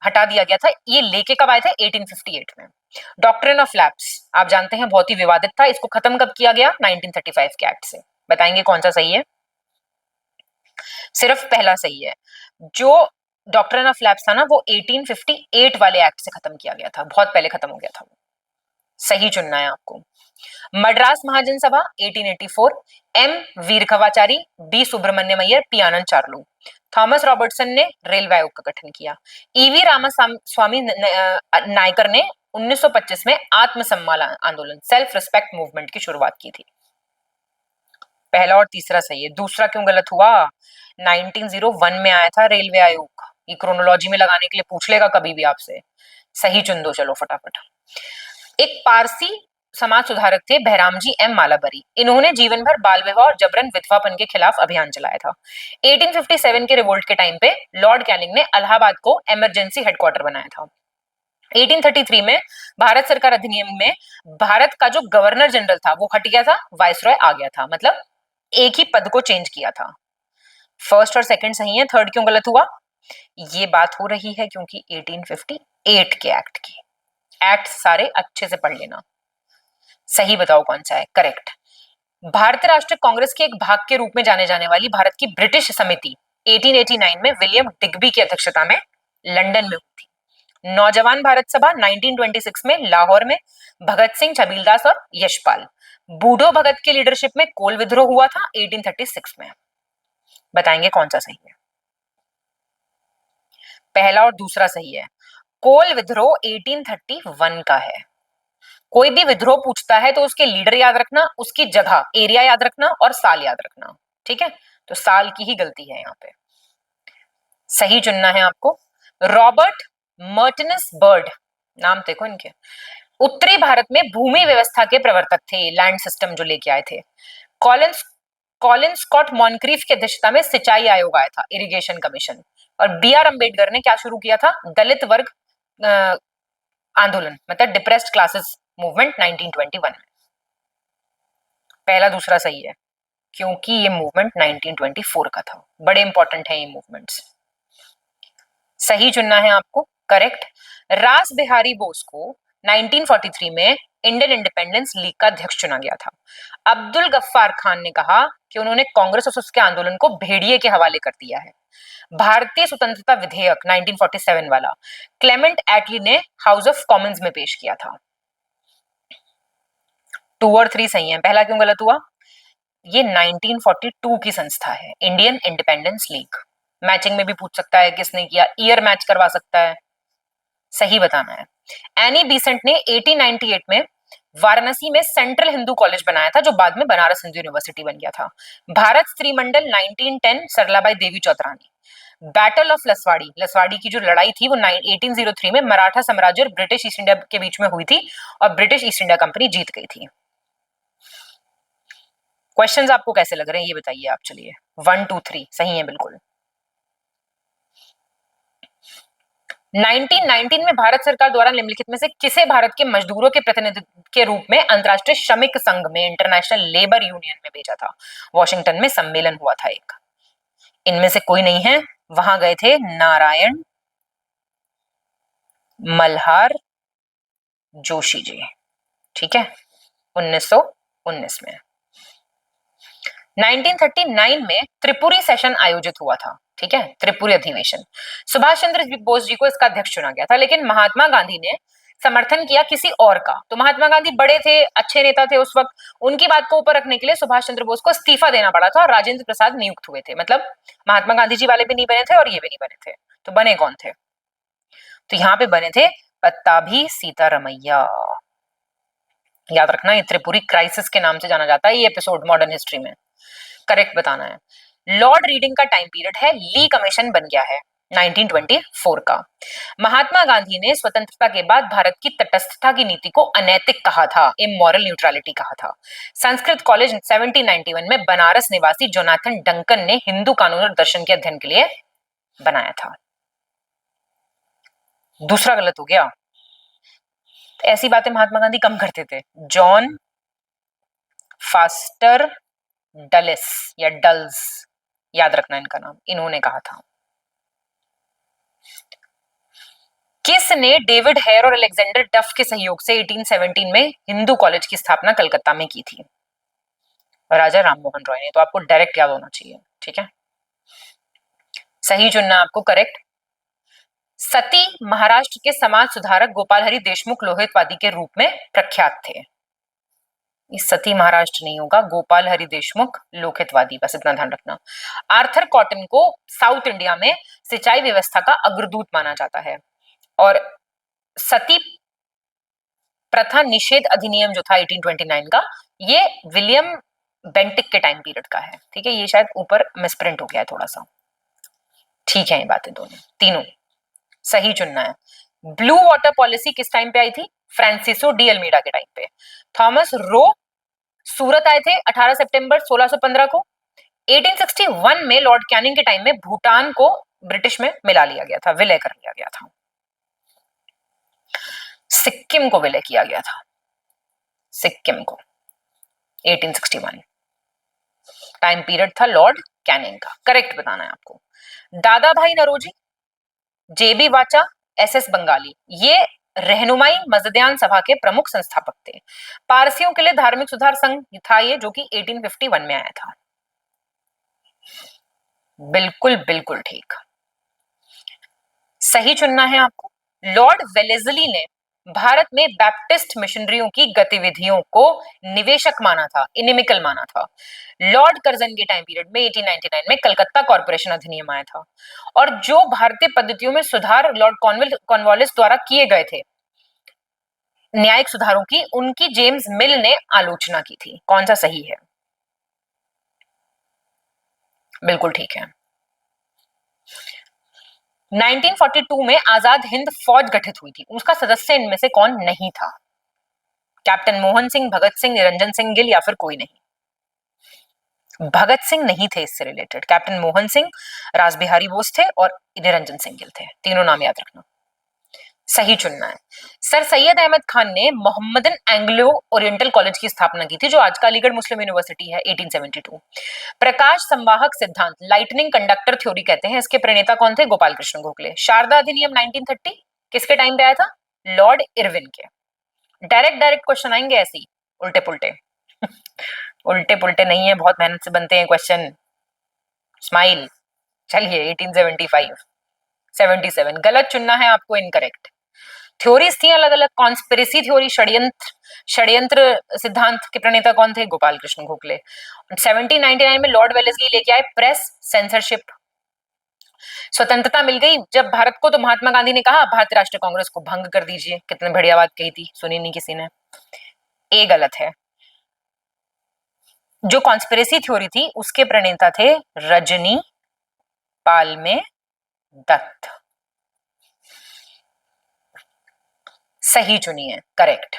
हटा दिया गया था। ये लेके कब आए थे? 1858 में। डॉक्ट्रिन ऑफ लैप्स आप जानते हैं बहुत ही विवादित था। इसको खत्म कब किया गया? 1935 के एक्ट से। बताएंगे कौन सा सही है? सिर्फ पहला सही है। जो डॉक्ट्रिन ऑफ लैप्स था ना वो 1858 वाले एक्ट से खत्म किया गया था, बहुत पहले खत्म हो गया था। सही चुनना है आपको। Madras Mahajan Sabha 1884, M Viraraghavachari, B Subramaniam Iyer, P Anand Charlu. Thomas Robertson ने रेलवे आयोग का गठन किया। ईवी रामास्वामी नायकर ने 1925 में आत्मसम्मान आंदोलन सेल्फ रिस्पेक्ट मूवमेंट की शुरुआत की थी। पहला और तीसरा सही है, दूसरा क्यों गलत हुआ? 1901 में आया था रेलवे आयोग। ये क्रोनोलॉजी में लगाने के लिए पूछ लेगा कभी भी आपसे। सही चुन दो चलो फटाफट। एक पारसी समाज सुधारक थे बहरामजी एम मालाबरी। इन्होंने जीवन भर बाल विवाह और जबरन विधवापन के खिलाफ अभियान चलाया था। 1857 के रिवोल्ट के टाइम पे लॉर्ड कैनिंग ने इलाहाबाद को इमरजेंसी हेडक्वार्टर बनाया था। 1833 में भारत सरकार अधिनियम में भारत का जो गवर्नर जनरल था वो हट गया था, वायसरॉय आ गया था, मतलब एक ही पद को चेंज किया था। फर्स्ट और सेकंड सही है, थर्ड क्यों गलत हुआ? ये बात हो रही है क्योंकि 1858 के एक्ट की। एक्ट सारे अच्छे से पढ़ लेना। सही बताओ कौन सा है करेक्ट। भारतीय राष्ट्रीय कांग्रेस के एक भाग के रूप में जाने जाने वाली भारत की ब्रिटिश समिति 1889 में विलियम डिग्बी की अध्यक्षता में लंदन में हुई थी। नौजवान भारत सभा 1926 में लाहौर में भगत सिंह, छबीलदास और यशपाल। बूढ़ो भगत के लीडरशिप में कोल विद्रोह हुआ था 1836 में। बताएंगे कौन सा सही है? पहला और दूसरा सही है। कोल विद्रोह 1831 का है। कोई भी विद्रोह पूछता है तो उसके लीडर याद रखना, उसकी जगह एरिया याद रखना और साल याद रखना। ठीक है, तो साल की ही गलती है यहाँ पे। सही चुनना है आपको। रॉबर्ट मर्टिनस बर्ड, नाम देखो इनके, उत्तरी भारत में भूमि व्यवस्था के प्रवर्तक थे, लैंड सिस्टम जो लेके आए थे। कॉलिंस कॉलिन स्कॉट मॉनक्रीफ की अध्यक्षता में सिंचाई आयोग आया था, इरिगेशन कमीशन। और बी आर अम्बेडकर ने क्या शुरू किया था? दलित वर्ग आंदोलन, मतलब डिप्रेस्ड क्लासेस मूवमेंट 1921 में। पहला दूसरा सही है क्योंकि ये मूवमेंट 1924 का था। बड़े इंपॉर्टेंट है ये मूवमेंट्स। सही चुनना है आपको करेक्ट। रास बिहारी बोस को 1943 में इंडियन इंडिपेंडेंस लीग का अध्यक्ष चुना गया था। अब्दुल गफ्फार खान ने कहा कि उन्होंने कांग्रेस और उसके आंदोलन को भेड़िए के हवाले कर दिया है। भारतीय स्वतंत्रता विधेयक 1947 वाला क्लेमेंट एटली ने हाउस ऑफ कॉमन्स में पेश किया था। 2 और 3 सही है, पहला क्यों गलत हुआ? ये 1942 की संस्था है, इंडियन इंडिपेंडेंस लीग। मैचिंग में भी पूछ सकता है किसने किया, ईयर मैच करवा सकता है। सही बताना है। एनी बीसेंट ने 1898 में वाराणसी में सेंट्रल हिंदू कॉलेज बनाया था जो बाद में बनारस हिंदू यूनिवर्सिटी बन गया था। भारत स्त्री मंडल 1910 सरलाबाई देवी चौधरानी। बैटल ऑफ लसवाड़ी, लसवाड़ी की जो लड़ाई थी वो 1803 में मराठा साम्राज्य और ब्रिटिश ईस्ट इंडिया के बीच में हुई थी और ब्रिटिश ईस्ट इंडिया कंपनी जीत गई थी। क्वेश्चंस आपको कैसे लग रहे हैं ये बताइए आप। चलिए 1 2 3 सही है बिल्कुल। 1919 में भारत सरकार द्वारा निम्नलिखित में से किसे भारत के मजदूरों के प्रतिनिधित्व के रूप में अंतर्राष्ट्रीय श्रमिक संघ में, इंटरनेशनल लेबर यूनियन में भेजा था? वॉशिंगटन में सम्मेलन हुआ था एक। इनमें से कोई नहीं है, वहां गए थे नारायण मल्हार जोशी जी। ठीक है, 1919 में। 1939 में त्रिपुरी सेशन आयोजित हुआ था, ठीक है, त्रिपुरी अधिवेशन। सुभाष चंद्र बोस जी को इसका अध्यक्ष चुना गया था, लेकिन महात्मा गांधी ने समर्थन किया किसी और का। तो महात्मा गांधी बड़े थे, अच्छे नेता थे उस वक्त, उनकी बात को ऊपर रखने के लिए सुभाष चंद्र बोस को इस्तीफा देना पड़ा था और राजेंद्र प्रसाद नियुक्त हुए थे। मतलब महात्मा गांधी जी वाले भी नहीं बने थे और ये भी नहीं बने थे। तो बने कौन थे? तो यहाँ पे बने थे पत्ताभी सीतारमैया। याद रखना, ये त्रिपुरी क्राइसिस के नाम से जाना जाता है ये एपिसोड मॉडर्न हिस्ट्री में। करेक्ट बताना है। लॉर्ड रीडिंग का टाइम पीरियड है, ली कमीशन बन गया है 1924 का। महात्मा गांधी ने स्वतंत्रता के बाद भारत की तटस्थता की नीति को अनैतिक कहा था, इमोरल न्यूट्रलिटी कहा था। संस्कृत कॉलेज 1791 में बनारस निवासी जोनाथन डंकन ने हिंदू कानून और दर्शन के अध्ययन के लिए बनाया था। दूसरा गलत हो गया। ऐसी बातें महात्मा गांधी कम करते थे। जॉन फास्टर डलिस या डल्स, याद रखना इनका नाम, इन्होंने कहा था। किसने डेविड हेयर और अलेक्जेंडर डफ के सहयोग से 1817 में हिंदू कॉलेज की स्थापना कलकत्ता में की थी? राजा राममोहन रॉय ने। तो आपको डायरेक्ट याद होना चाहिए, ठीक है। सही चुनना आपको, करेक्ट। सती महाराष्ट्र के समाज सुधारक गोपाल हरि देशमुख लोहितवादी के रूप में प्रख्यात थे। इस सती महाराष्ट्र नहीं होगा, गोपाल हरि देशमुख लोहितवादी, बस इतना ध्यान रखना। आर्थर कॉटन को साउथ इंडिया में सिंचाई व्यवस्था का अग्रदूत माना जाता है। और सती प्रथा निषेध अधिनियम जो था 1829 का, ये विलियम बेंटिक के टाइम पीरियड का है, ठीक है। ये शायद ऊपर मिसप्रिंट हो गया है थोड़ा सा, ठीक है। ये बातें दोनों तीनों सही चुनना है। ब्लू वाटर पॉलिसी किस टाइम पे आई थी? फ्रांसिसो डी अल्मीडा के टाइम पे। थॉमस रो सूरत आए थे 18 सितंबर 1615 को। 1861 में लॉर्ड कैनिंग के टाइम में भूटान को ब्रिटिश में मिला लिया गया था, विलय कर लिया गया था। सिक्किम को विलय किया गया था, सिक्किम को 1861। टाइम पीरियड था लॉर्ड कैनिंग का। करेक्ट बताना है आपको। दादा भाई नरोजी, जेबी वाचा, एसएस बंगाली, ये रहनुमाई मजदयान सभा के प्रमुख संस्थापक थे। पारसियों के लिए धार्मिक सुधार संघ था ये, जो कि 1851 में आया था। बिल्कुल बिल्कुल ठीक, सही चुनना है आपको। लॉर्ड वेलेस्ली ने भारत में बैप्टिस्ट मिशनरियों की गतिविधियों को निवेशक माना था, इनिमिकल माना था। लॉर्ड कर्जन के टाइम पीरियड में 1899 में कलकत्ता कॉर्पोरेशन अधिनियम आया था। और जो भारतीय पद्धतियों में सुधार लॉर्ड कॉर्नवालिस द्वारा किए गए थे, न्यायिक सुधारों की, उनकी जेम्स मिल ने आलोचना की थी। कौन सा सही है? बिल्कुल ठीक है। 1942 में आजाद हिंद फौज गठित हुई थी, उसका सदस्य इनमें से कौन नहीं था? कैप्टन मोहन सिंह, भगत सिंह, निरंजन सिंह गिल या फिर कोई नहीं? भगत सिंह नहीं थे इससे रिलेटेड। कैप्टन मोहन सिंह, रासबिहारी बोस थे और निरंजन सिंह गिल थे। तीनों नाम याद रखना, सही चुनना है। सर सैयद अहमद खान ने मोहम्मदन एंग्लो ओरिएंटल कॉलेज की स्थापना की थी, जो आज का अलीगढ़ मुस्लिम यूनिवर्सिटी है, 1872। प्रकाश संवाहक सिद्धांत, लाइटनिंग कंडक्टर थ्योरी कहते हैं, इसके प्रणेता कौन थे? गोपाल कृष्ण गोखले। शारदा अधिनियम 1930 किसके टाइम पे आया था? लॉर्ड इरविन के। डायरेक्ट डायरेक्ट क्वेश्चन आएंगे ऐसे ही, उल्टे पुल्टे उल्टे पुल्टे नहीं है, बहुत मेहनत से बनते हैं क्वेश्चन। स्माइल। चलिए 1875 77 गलत चुनना है आपको, इनकरेक्ट। थ्योरीज थी अलग अलग, कॉन्स्पिरेसी थ्योरी, षड्यंत्र सिद्धांत के प्रणेता कौन थे? गोपाल कृष्ण गोखले। 1799 में लॉर्ड वेलेस्ली लेके आए प्रेस सेंसरशिप। स्वतंत्रता मिल गई जब भारत को, तो महात्मा गांधी ने कहा भारतीय राष्ट्रीय कांग्रेस को भंग कर दीजिए। कितने बढ़िया बात कही थी, सुनी नहीं किसी ने। ए गलत है। जो कॉन्स्पिरेसी थ्योरी थी उसके प्रणेता थे रजनी पालमे दत्त। सही चुनिए, करेक्ट।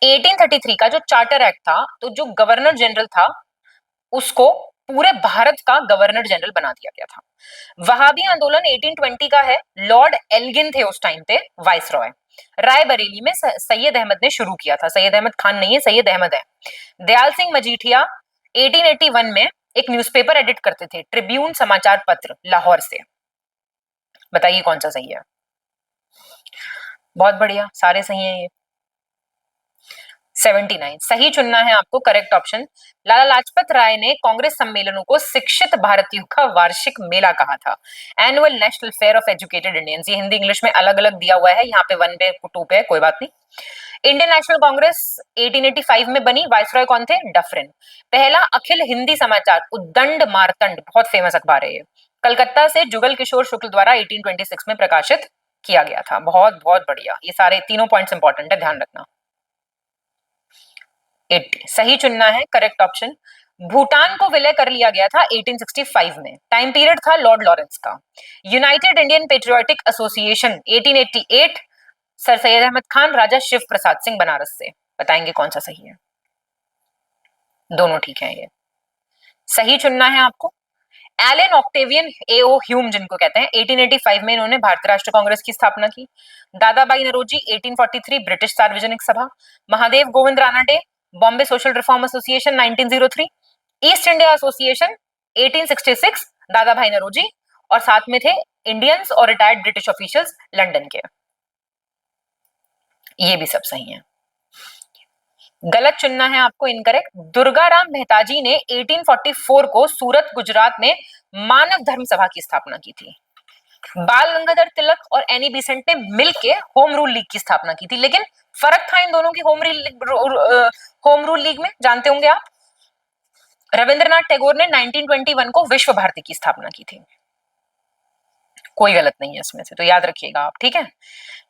1833 का जो चार्टर एक्ट था, तो जो गवर्नर जनरल था उसको पूरे भारत का गवर्नर जनरल बना दिया गया था। वहाबी आंदोलन 1820 का है, लॉर्ड एल्गिन थे उस टाइम पे वाइस रॉय। रायबरेली में सैयद अहमद ने शुरू किया था, सैयद अहमद खान नहीं है, सैयद अहमद है। दयाल सिंह मजीठिया 1881 में एक न्यूज़पेपर एडिट करते थे, ट्रिब्यून समाचार पत्र, लाहौर से। बताइए कौन सा सही है? बहुत बढ़िया, सारे सही हैं ये। 79 सही चुनना है आपको, करेक्ट ऑप्शन। लाला लाजपत राय ने कांग्रेस सम्मेलनों को शिक्षित भारतीयों का वार्षिक मेला कहा था। Annual national fair of educated Indians, ये हिंदी इंग्लिश में अलग अलग दिया हुआ है, यहाँ पे 1 पे 2 पे, कोई बात नहीं। इंडियन नेशनल कांग्रेस 1885 में बनी, वाइसरॉय कौन थे? डफरिन। पहला अखिल हिंदी समाचार उद्दंड मारतंड, बहुत फेमस अखबार है ये, कलकत्ता से जुगल किशोर शुक्ल द्वारा 1826 में प्रकाशित किया गया था। बहुत बहुत बढ़िया, ये सारे तीनों पॉइंट्स इंपॉर्टेंट है, ध्यान रखना। 80 सही चुनना है, करेक्ट ऑप्शन। भूटान को विलय कर लिया गया था 1865 में, टाइम पीरियड था लॉर्ड लॉरेंस का। United Indian Patriotic Association 1888, sir Syed Ahmed Khan, Raja Shiv Prasad Singh Banaras से। बताएंगे कौन सा सही है? दोनों ठीक है, ये सही चुनना है आपको। एलन ऑक्टेवियन एओ ह्यूम जिनको कहते हैं, 1885 में इन्होंने भारतीय राष्ट्रीय कांग्रेस की स्थापना की। दादाबाई नौरोजी 1843 ब्रिटिश सार्वजनिक सभा। Mahadev Govind Ranade Bombay social reform association 1903। East India association 1866 दादा भाई नौरोजी, और साथ में थे इंडियंस और रिटायर्ड ब्रिटिश ऑफिशियल्स लंदन के। ये भी सब सही है। गलत चुनना है आपको, इनकरेक्ट। दुर्गाराम मेहताजी ने 1844 को सूरत गुजरात में मानव धर्म सभा की स्थापना की थी। बाल गंगाधर तिलक और एनी बेसेंट ने मिलके होम रूल लीग की स्थापना की थी, लेकिन फर्क था इन दोनों की होम रूल लीग में, जानते होंगे आप। रविंद्रनाथ टैगोर ने 1921 को विश्व भारती की स्थापना की थी। कोई गलत नहीं है इसमें से, तो याद रखिएगा आप, ठीक है।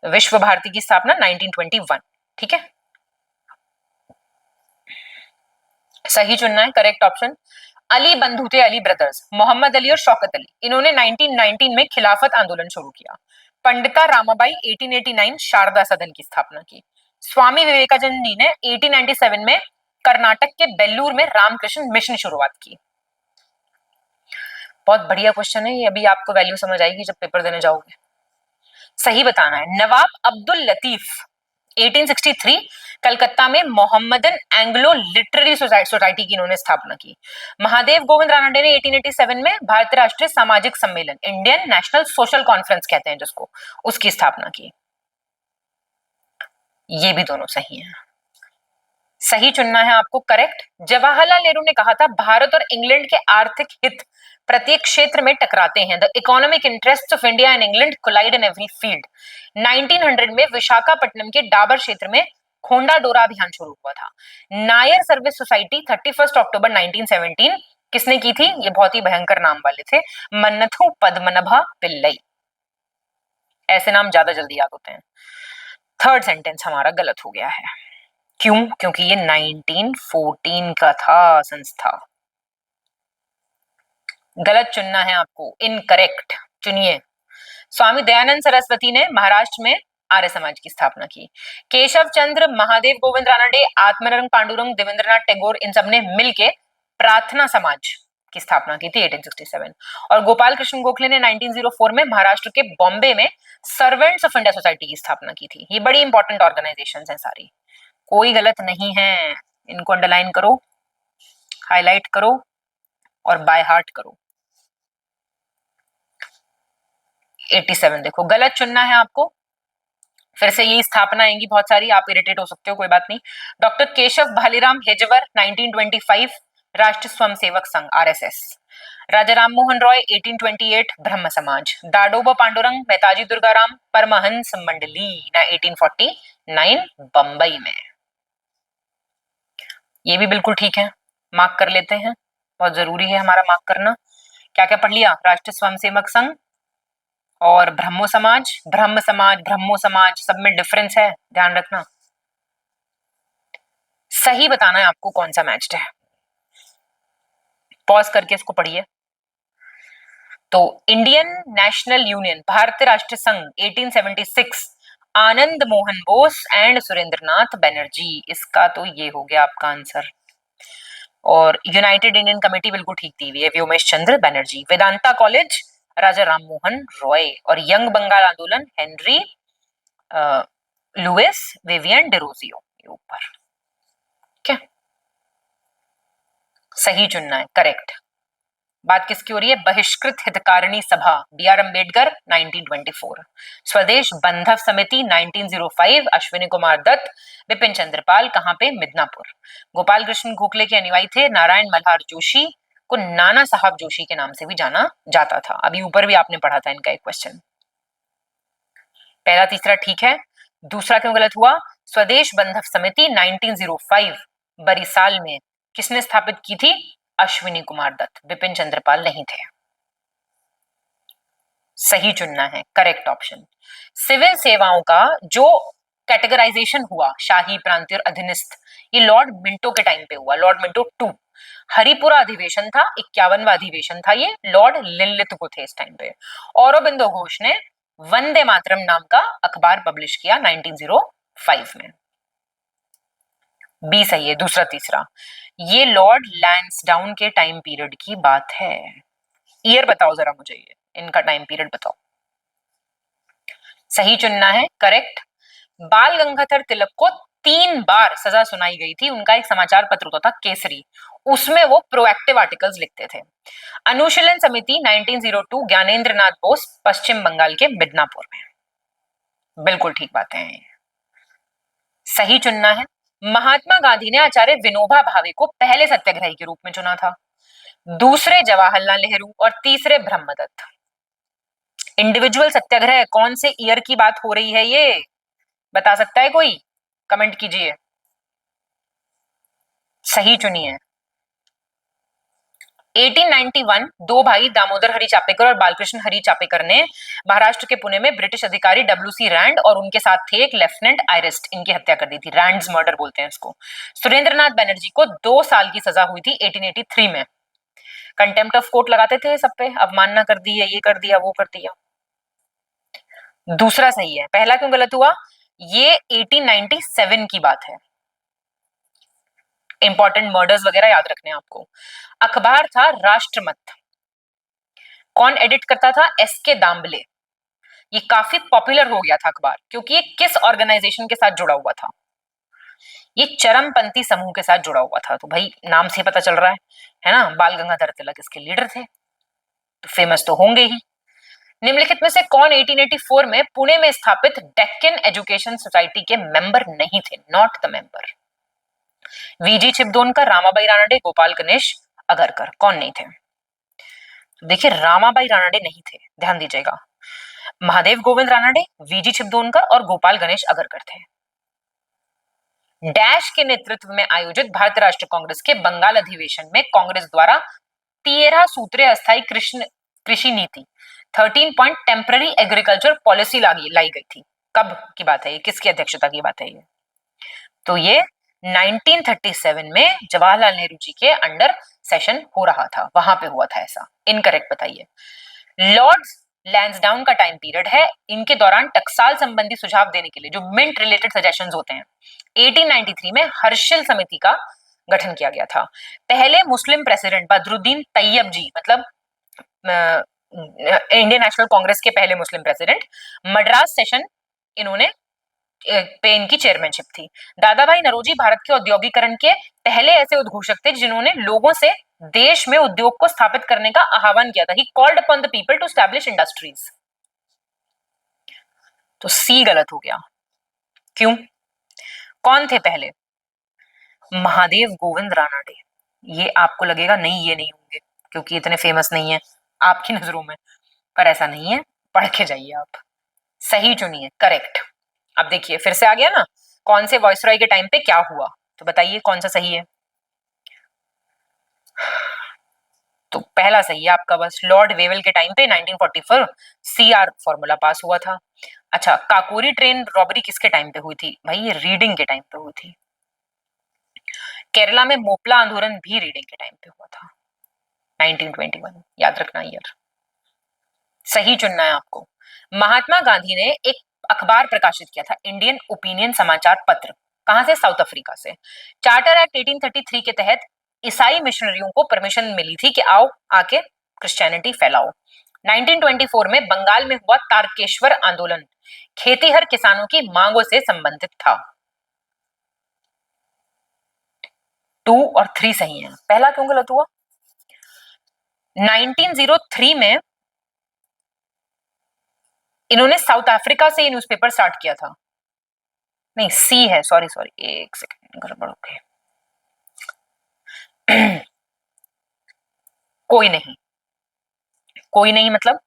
विश्व भारती की स्थापना 1921, ठीक है। सही चुनना है, करेक्ट ऑप्शन। अली बंधु थे, अली ब्रदर्स, मोहम्मद अली और शौकत अली, इन्होंने 1919 में खिलाफत आंदोलन शुरू किया। पंडिता रामाबाई 1889 शारदा सदन की स्थापना की। स्वामी विवेकानंद जी ने 1897 में कर्नाटक के बेल्लूर में रामकृष्ण मिशन शुरुआत की। बहुत बढ़िया क्वेश्चन है ये, अभी आपको वैल्यू समझ आएगी जब पेपर देने जाओगे। सही बताना है। नवाब अब्दुल लतीफ 1863 कलकत्ता में मोहम्मदन एंग्लो लिटरेरी सोसाइटी की इन्होंने स्थापना की। महादेव गोविंद रानडे ने 1887 में भारतीय राष्ट्रीय सामाजिक सम्मेलन, इंडियन नेशनल सोशल कॉन्फ्रेंस कहते हैं जिसको, उसकी स्थापना की। ये भी दोनों सही हैं। सही चुनना है आपको, करेक्ट। जवाहरलाल नेहरू ने कहा था भारत और इंग्लैंड के आर्थिक हित प्रत्येक क्षेत्र में टकराते हैं। The economic interest of India and England collide in every field. 1900 में विशाखापट्टनम के डाबर क्षेत्र में खोंडा डोरा अभियान शुरू हुआ था। नायर सर्विस सोसाइटी 31 अक्टूबर 1917 किसने की थी? ये बहुत ही भयंकर नाम वाले थे, मन्नथु पद्मनभा पिल्लई। ऐसे नाम ज्यादा जल्दी याद होते हैं। थर्ड सेंटेंस हमारा गलत हो गया है। क्यों? क्योंकि ये 1914 का था संस्था। गलत चुनना है आपको, इनकरेक्ट चुनिए। स्वामी दयानंद सरस्वती ने महाराष्ट्र में आर्य समाज की स्थापना की। केशव चंद्र, महादेव गोविंद रानडे, आत्मानंद पांडुरंग, देवेंद्रनाथ टैगोर, इन सबने मिलके प्रार्थना समाज की स्थापना की थी 1867। और गोपाल कृष्ण गोखले ने 1904 में महाराष्ट्र के बॉम्बे में सर्वेंट्स ऑफ इंडिया सोसाइटी की स्थापना की थी। ये बड़ी इंपॉर्टेंट ऑर्गेनाइजेशन है सारी, कोई गलत नहीं है। इनको अंडरलाइन करो, हाईलाइट करो और बाय हार्ट करो। 87 देखो, गलत चुनना है आपको। फिर से यही स्थापना आएंगी बहुत सारी, आप इरिटेट हो सकते हो, कोई बात नहीं। डॉक्टर केशव भालीराम हेजवर 1925 राष्ट्रीय स्वयंसेवक संघ आरएसएस। राजा राम मोहन रॉय 1828 ब्रह्म समाज। दाडोबा पांडुरंग, मेहताजी दुर्गाराम, परमहंस मंडली 1849 बंबई में। ये भी बिल्कुल ठीक है, मार्क कर लेते हैं, बहुत जरूरी है हमारा मार्क करना। क्या क्या पढ़ लिया? राष्ट्रीय स्वयंसेवक संघ और ब्रह्मो समाज। ब्रह्म समाज, ब्रह्मो समाज, सब में डिफरेंस है, ध्यान रखना। सही बताना है आपको कौन सा मैच्ड है। पॉज करके इसको पढ़िए। तो इंडियन नेशनल यूनियन, भारतीय राष्ट्रीय संघ 1876, आनंद मोहन बोस एंड सुरेंद्रनाथ बनर्जी, इसका तो ये हो गया आपका आंसर। और यूनाइटेड इंडियन कमेटी बिल्कुल ठीक दी हुई है, व्योमेश चंद्र बनर्जी। वेदांता कॉलेज, राजा राम मोहन रॉय। और यंग बंगाल आंदोलन, हेनरी लुइस विवियन डेरोजियो, ऊपर। क्या सही चुनना है, करेक्ट। बात किसकी हो रही है? बहिष्कृत हितकारिणी सभा, B.R. अम्बेडकर 1924, स्वदेश बंधव समिति 1905, अश्विनी कुमार दत्त, बिपिन चंद्रपाल, कहां पे? मिदनापुर। गोपाल कृष्ण गोखले के अनुयायी थे नारायण मल्हार जोशी, को नाना साहब जोशी के नाम से भी जाना जाता था। अभी ऊपर भी आपने पढ़ा था इनका एक क्वेश्चन। पहला तीसरा ठीक है, दूसरा क्यों गलत हुआ? स्वदेश बंधव समिति 1905 बरिसाल में किसने स्थापित की थी? अश्विनी कुमार दत्त, बिपिन चंद्रपाल नहीं थे। सही चुनना है, करेक्ट ऑप्शन। सिविल सेवाओं का जो कैटेगराइजेशन हुआ, शाही, प्रांतीय और अधीनस्थ, ये लॉर्ड मिंटो के टाइम पे हुआ, लॉर्ड मिंटो 2। हरिपुरा अधिवेशन था, 51वां अधिवेशन था ये, लॉर्ड लिनलिथ थे इस टाइम पे। औरोबिंदो घोष ने वंदे मातरम नाम का अखबार पब्लिश किया 1905 में। बी सही है, दूसरा तीसरा। ये लॉर्ड लैंसडाउन के टाइम पीरियड की बात है। ईयर बताओ जरा मुझे, ये इनका टाइम पीरियड बताओ। सही चुनना है, करेक्ट। बाल गंगाधर तिलक को 3 बार सजा सुनाई गई थी। उनका एक समाचार पत्र होता था केसरी, उसमें वो प्रोएक्टिव आर्टिकल्स लिखते थे। अनुशीलन समिति 1902, ज्ञानेंद्र नाथ बोस, पश्चिम बंगाल के मिदनापुर में। बिल्कुल ठीक बात है, सही चुनना है। महात्मा गांधी ने आचार्य विनोबा भावे को पहले सत्याग्रही के रूप में चुना था, दूसरे जवाहरलाल नेहरू और तीसरे ब्रह्मदत्त। इंडिविजुअल सत्याग्रह कौन से ईयर की बात हो रही है, ये बता सकता है कोई? कमेंट कीजिए, सही चुनिए। 1891 दो भाई दामोदर हरि चापेकर और बालकृष्ण हरि चापेकर ने महाराष्ट्र के पुणे में ब्रिटिश अधिकारी WC रैंड और उनके साथ थे एक लेफ्टिनेंट आयरिस्ट, इनकी हत्या कर दी थी। रैंड्स मर्डर बोलते हैं इसको। सुरेंद्रनाथ बनर्जी को 2 साल की सजा हुई थी 1883 में। कंटेम्प्ट ऑफ कोर्ट लगाते थे सब पे, अवमानना कर दी है, ये कर दिया, वो कर दिया। दूसरा सही है, पहला क्यों गलत हुआ? ये 1897 की बात है। इंपॉर्टेंट मर्डर्स वगैरह याद रखने आपको। अखबार था राष्ट्रमत, कौन एडिट करता था? SK दाम्बले। ये काफी पॉपुलर हो गया था अखबार, क्योंकि ये किस ऑर्गेनाइजेशन के साथ जुड़ा हुआ था? ये चरमपंथी समूह के साथ जुड़ा हुआ था। तो भाई नाम से पता चल रहा है ना, बाल गंगाधर तिलक इसके लीडर थे, तो फेमस तो होंगे ही। निम्नलिखित में से कौन 1884 में पुणे में स्थापित डेक्कन एजुकेशन सोसाइटी के मेंबर नहीं थे? Not the member. VG Chiplunkar, Ramabai Ranade, Gopal Ganesh Agarkar, कौन नहीं थे? देखिए रामाबाई रानडे नहीं थे, ध्यान दीजिएगा। महादेव गोविंद रानडे, VG छिबदोनकर और गोपाल गणेश अगरकर थे। डैश के नेतृत्व में आयोजित भारतीय राष्ट्रीय कांग्रेस के बंगाल अधिवेशन में कांग्रेस द्वारा 13 सूत्रीय अस्थायी कृषि नीति 13 पॉइंट टेम्पररी एग्रीकल्चर पॉलिसी लाई गई थी। कब की बात है ये, किसकी अध्यक्षता की बात है ये? तो ये 1937 में जवाहरलाल नेहरू जी के अंडर सेशन हो रहा था, वहां पे हुआ था ऐसा। इनकरेक्ट बताइए। लॉर्ड्स लैंसडाउन का टाइम पीरियड है, इनके दौरान टकसाल संबंधी सुझाव देने के लिए जो मिंट रिलेटेड सजेशंस होते हैं, 1893 में हर्षिल समिति का गठन किया गया था। पहले मुस्लिम प्रेसिडेंट बदरुद्दीन तैयब जी, मतलब इंडियन नेशनल कांग्रेस के पहले मुस्लिम प्रेसिडेंट, मद्रास सेशन इन्होंने पे इनकी चेयरमैनशिप थी। दादा भाई नौरोजी भारत के औद्योगिकरण के पहले ऐसे उद्घोषक थे जिन्होंने लोगों से देश में उद्योग को स्थापित करने का आह्वान किया था। He called upon the people to establish industries. तो सी गलत हो गया। क्यों? कौन थे पहले? महादेव गोविंद रानडे। ये आपको लगेगा नहीं ये नहीं होंगे क्योंकि इतने फेमस नहीं है आपकी नजरों में, पर ऐसा नहीं है, पढ़ के जाइए आप। सही चुनिए, करेक्ट। अब देखिए फिर से आ गया ना, कौन से वॉइसरॉय के टाइम पे क्या हुआ, तो बताइए कौन सा सही है? तो पहला सही है आपका, बस लॉर्ड वेवल के टाइम पे 1944 CR फॉर्मूला पास हुआ था। अच्छा, काकोरी ट्रेन रॉबरी किसके टाइम पे हुई थी? भाई ये रीडिंग के टाइम पे हुई थी। केरला में मोपला आंदोलन भी रीडिंग के टाइम पे हुआ था, 1921, याद रखना ईयर। सही चुनना है आपको। महात्मा गांधी ने एक अखबार प्रकाशित किया था, इंडियन ओपिनियन समाचार पत्र, कहां से? साउथ अफ्रीका से। चार्टर एक्ट 1833 के तहत ईसाई मिशनरियों को परमिशन मिली थी कि आओ आके क्रिश्चियनिटी फैलाओ। 1924 में बंगाल में हुआ तारकेश्वर आंदोलन खेतीहर किसानों की मांगों से संबंधित था। 2 और 3 सही है, पहला क्यों गलत हुआ? 1903 में इन्होंने साउथ अफ्रीका से ये न्यूज़पेपर स्टार्ट किया था। नहीं, सी है, सॉरी सॉरी, एक सेकंड, गड़बड़ हो गई। कोई नहीं मतलब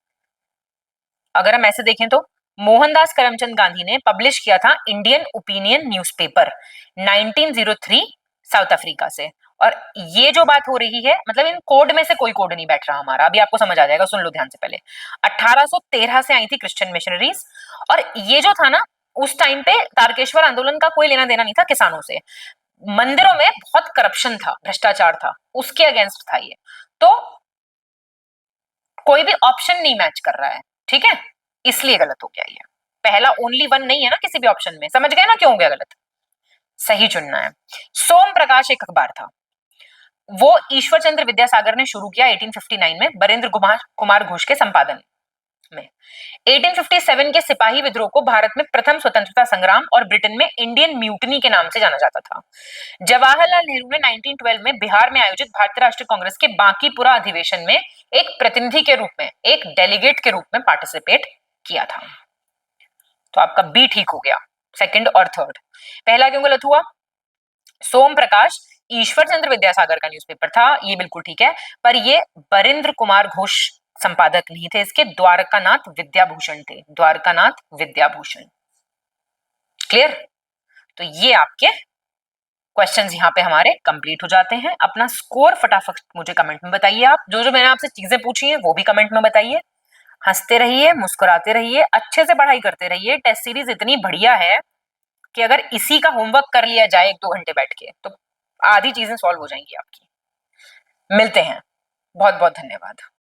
अगर हम ऐसे देखें तो मोहनदास करमचंद गांधी ने पब्लिश किया था Indian opinion newspaper 1903 south Africa से। और ये जो बात हो रही है, मतलब इन कोड में से कोई कोड नहीं बैठ रहा हमारा, अभी आपको समझ आ जाएगा, सुन लो ध्यान से। पहले 1813 से आई थी क्रिश्चियन मिशनरीज, और ये जो था ना, उस टाइम पे तारकेश्वर आंदोलन का कोई लेना देना नहीं था किसानों से। मंदिरों में बहुत करप्शन था, भ्रष्टाचार था, उसके अगेंस्ट था ये। तो कोई भी ऑप्शन नहीं मैच कर रहा है, ठीक है, इसलिए गलत हो गया ये। पहला ओनली वन नहीं है ना किसी भी ऑप्शन में, समझ गए ना क्यों हो गया गलत। सही चुनना है। सोम प्रकाश एक अखबार था, वो ईश्वर चंद्र विद्यासागर ने शुरू किया 1859 में बरेंद्र कुमार घोष के संपादन में। 1857 के सिपाही विद्रोह को भारत में प्रथम स्वतंत्रता संग्राम और ब्रिटेन में इंडियन म्यूटनी के नाम से जाना जाता था। जवाहरलाल नेहरू ने 1912 में बिहार में आयोजित भारतीय राष्ट्रीय कांग्रेस के बांकीपुरा अधिवेशन में एक प्रतिनिधि के रूप में, एक डेलीगेट के रूप में पार्टिसिपेट किया था। तो आपका बी ठीक हो गया, सेकंड और थर्ड। पहला क्यों गलत हुआ? सोम प्रकाश ईश्वर चंद्र विद्यासागर का न्यूज़पेपर था, ये बिल्कुल ठीक है, पर ये बरेंद्र कुमार घोष संपादक नहीं थे इसके, द्वारकानाथ विद्याभूषण थे, द्वारकानाथ विद्याभूषण। क्लियर? तो ये आपके क्वेश्चंस यहाँ पे हमारे कंप्लीट हो जाते हैं। अपना स्कोर फटाफट मुझे कमेंट में बताइए। आप जो जो मैंने आपसे चीजें पूछी हैं वो भी कमेंट में बताइए। हंसते रहिए, मुस्कुराते रहिए, अच्छे से पढ़ाई करते रहिए। टेस्ट सीरीज इतनी बढ़िया है कि अगर इसी का होमवर्क कर लिया जाए 1-2 घंटे बैठ के, तो आधी चीजें सॉल्व हो जाएंगी आपकी। मिलते हैं, बहुत बहुत धन्यवाद।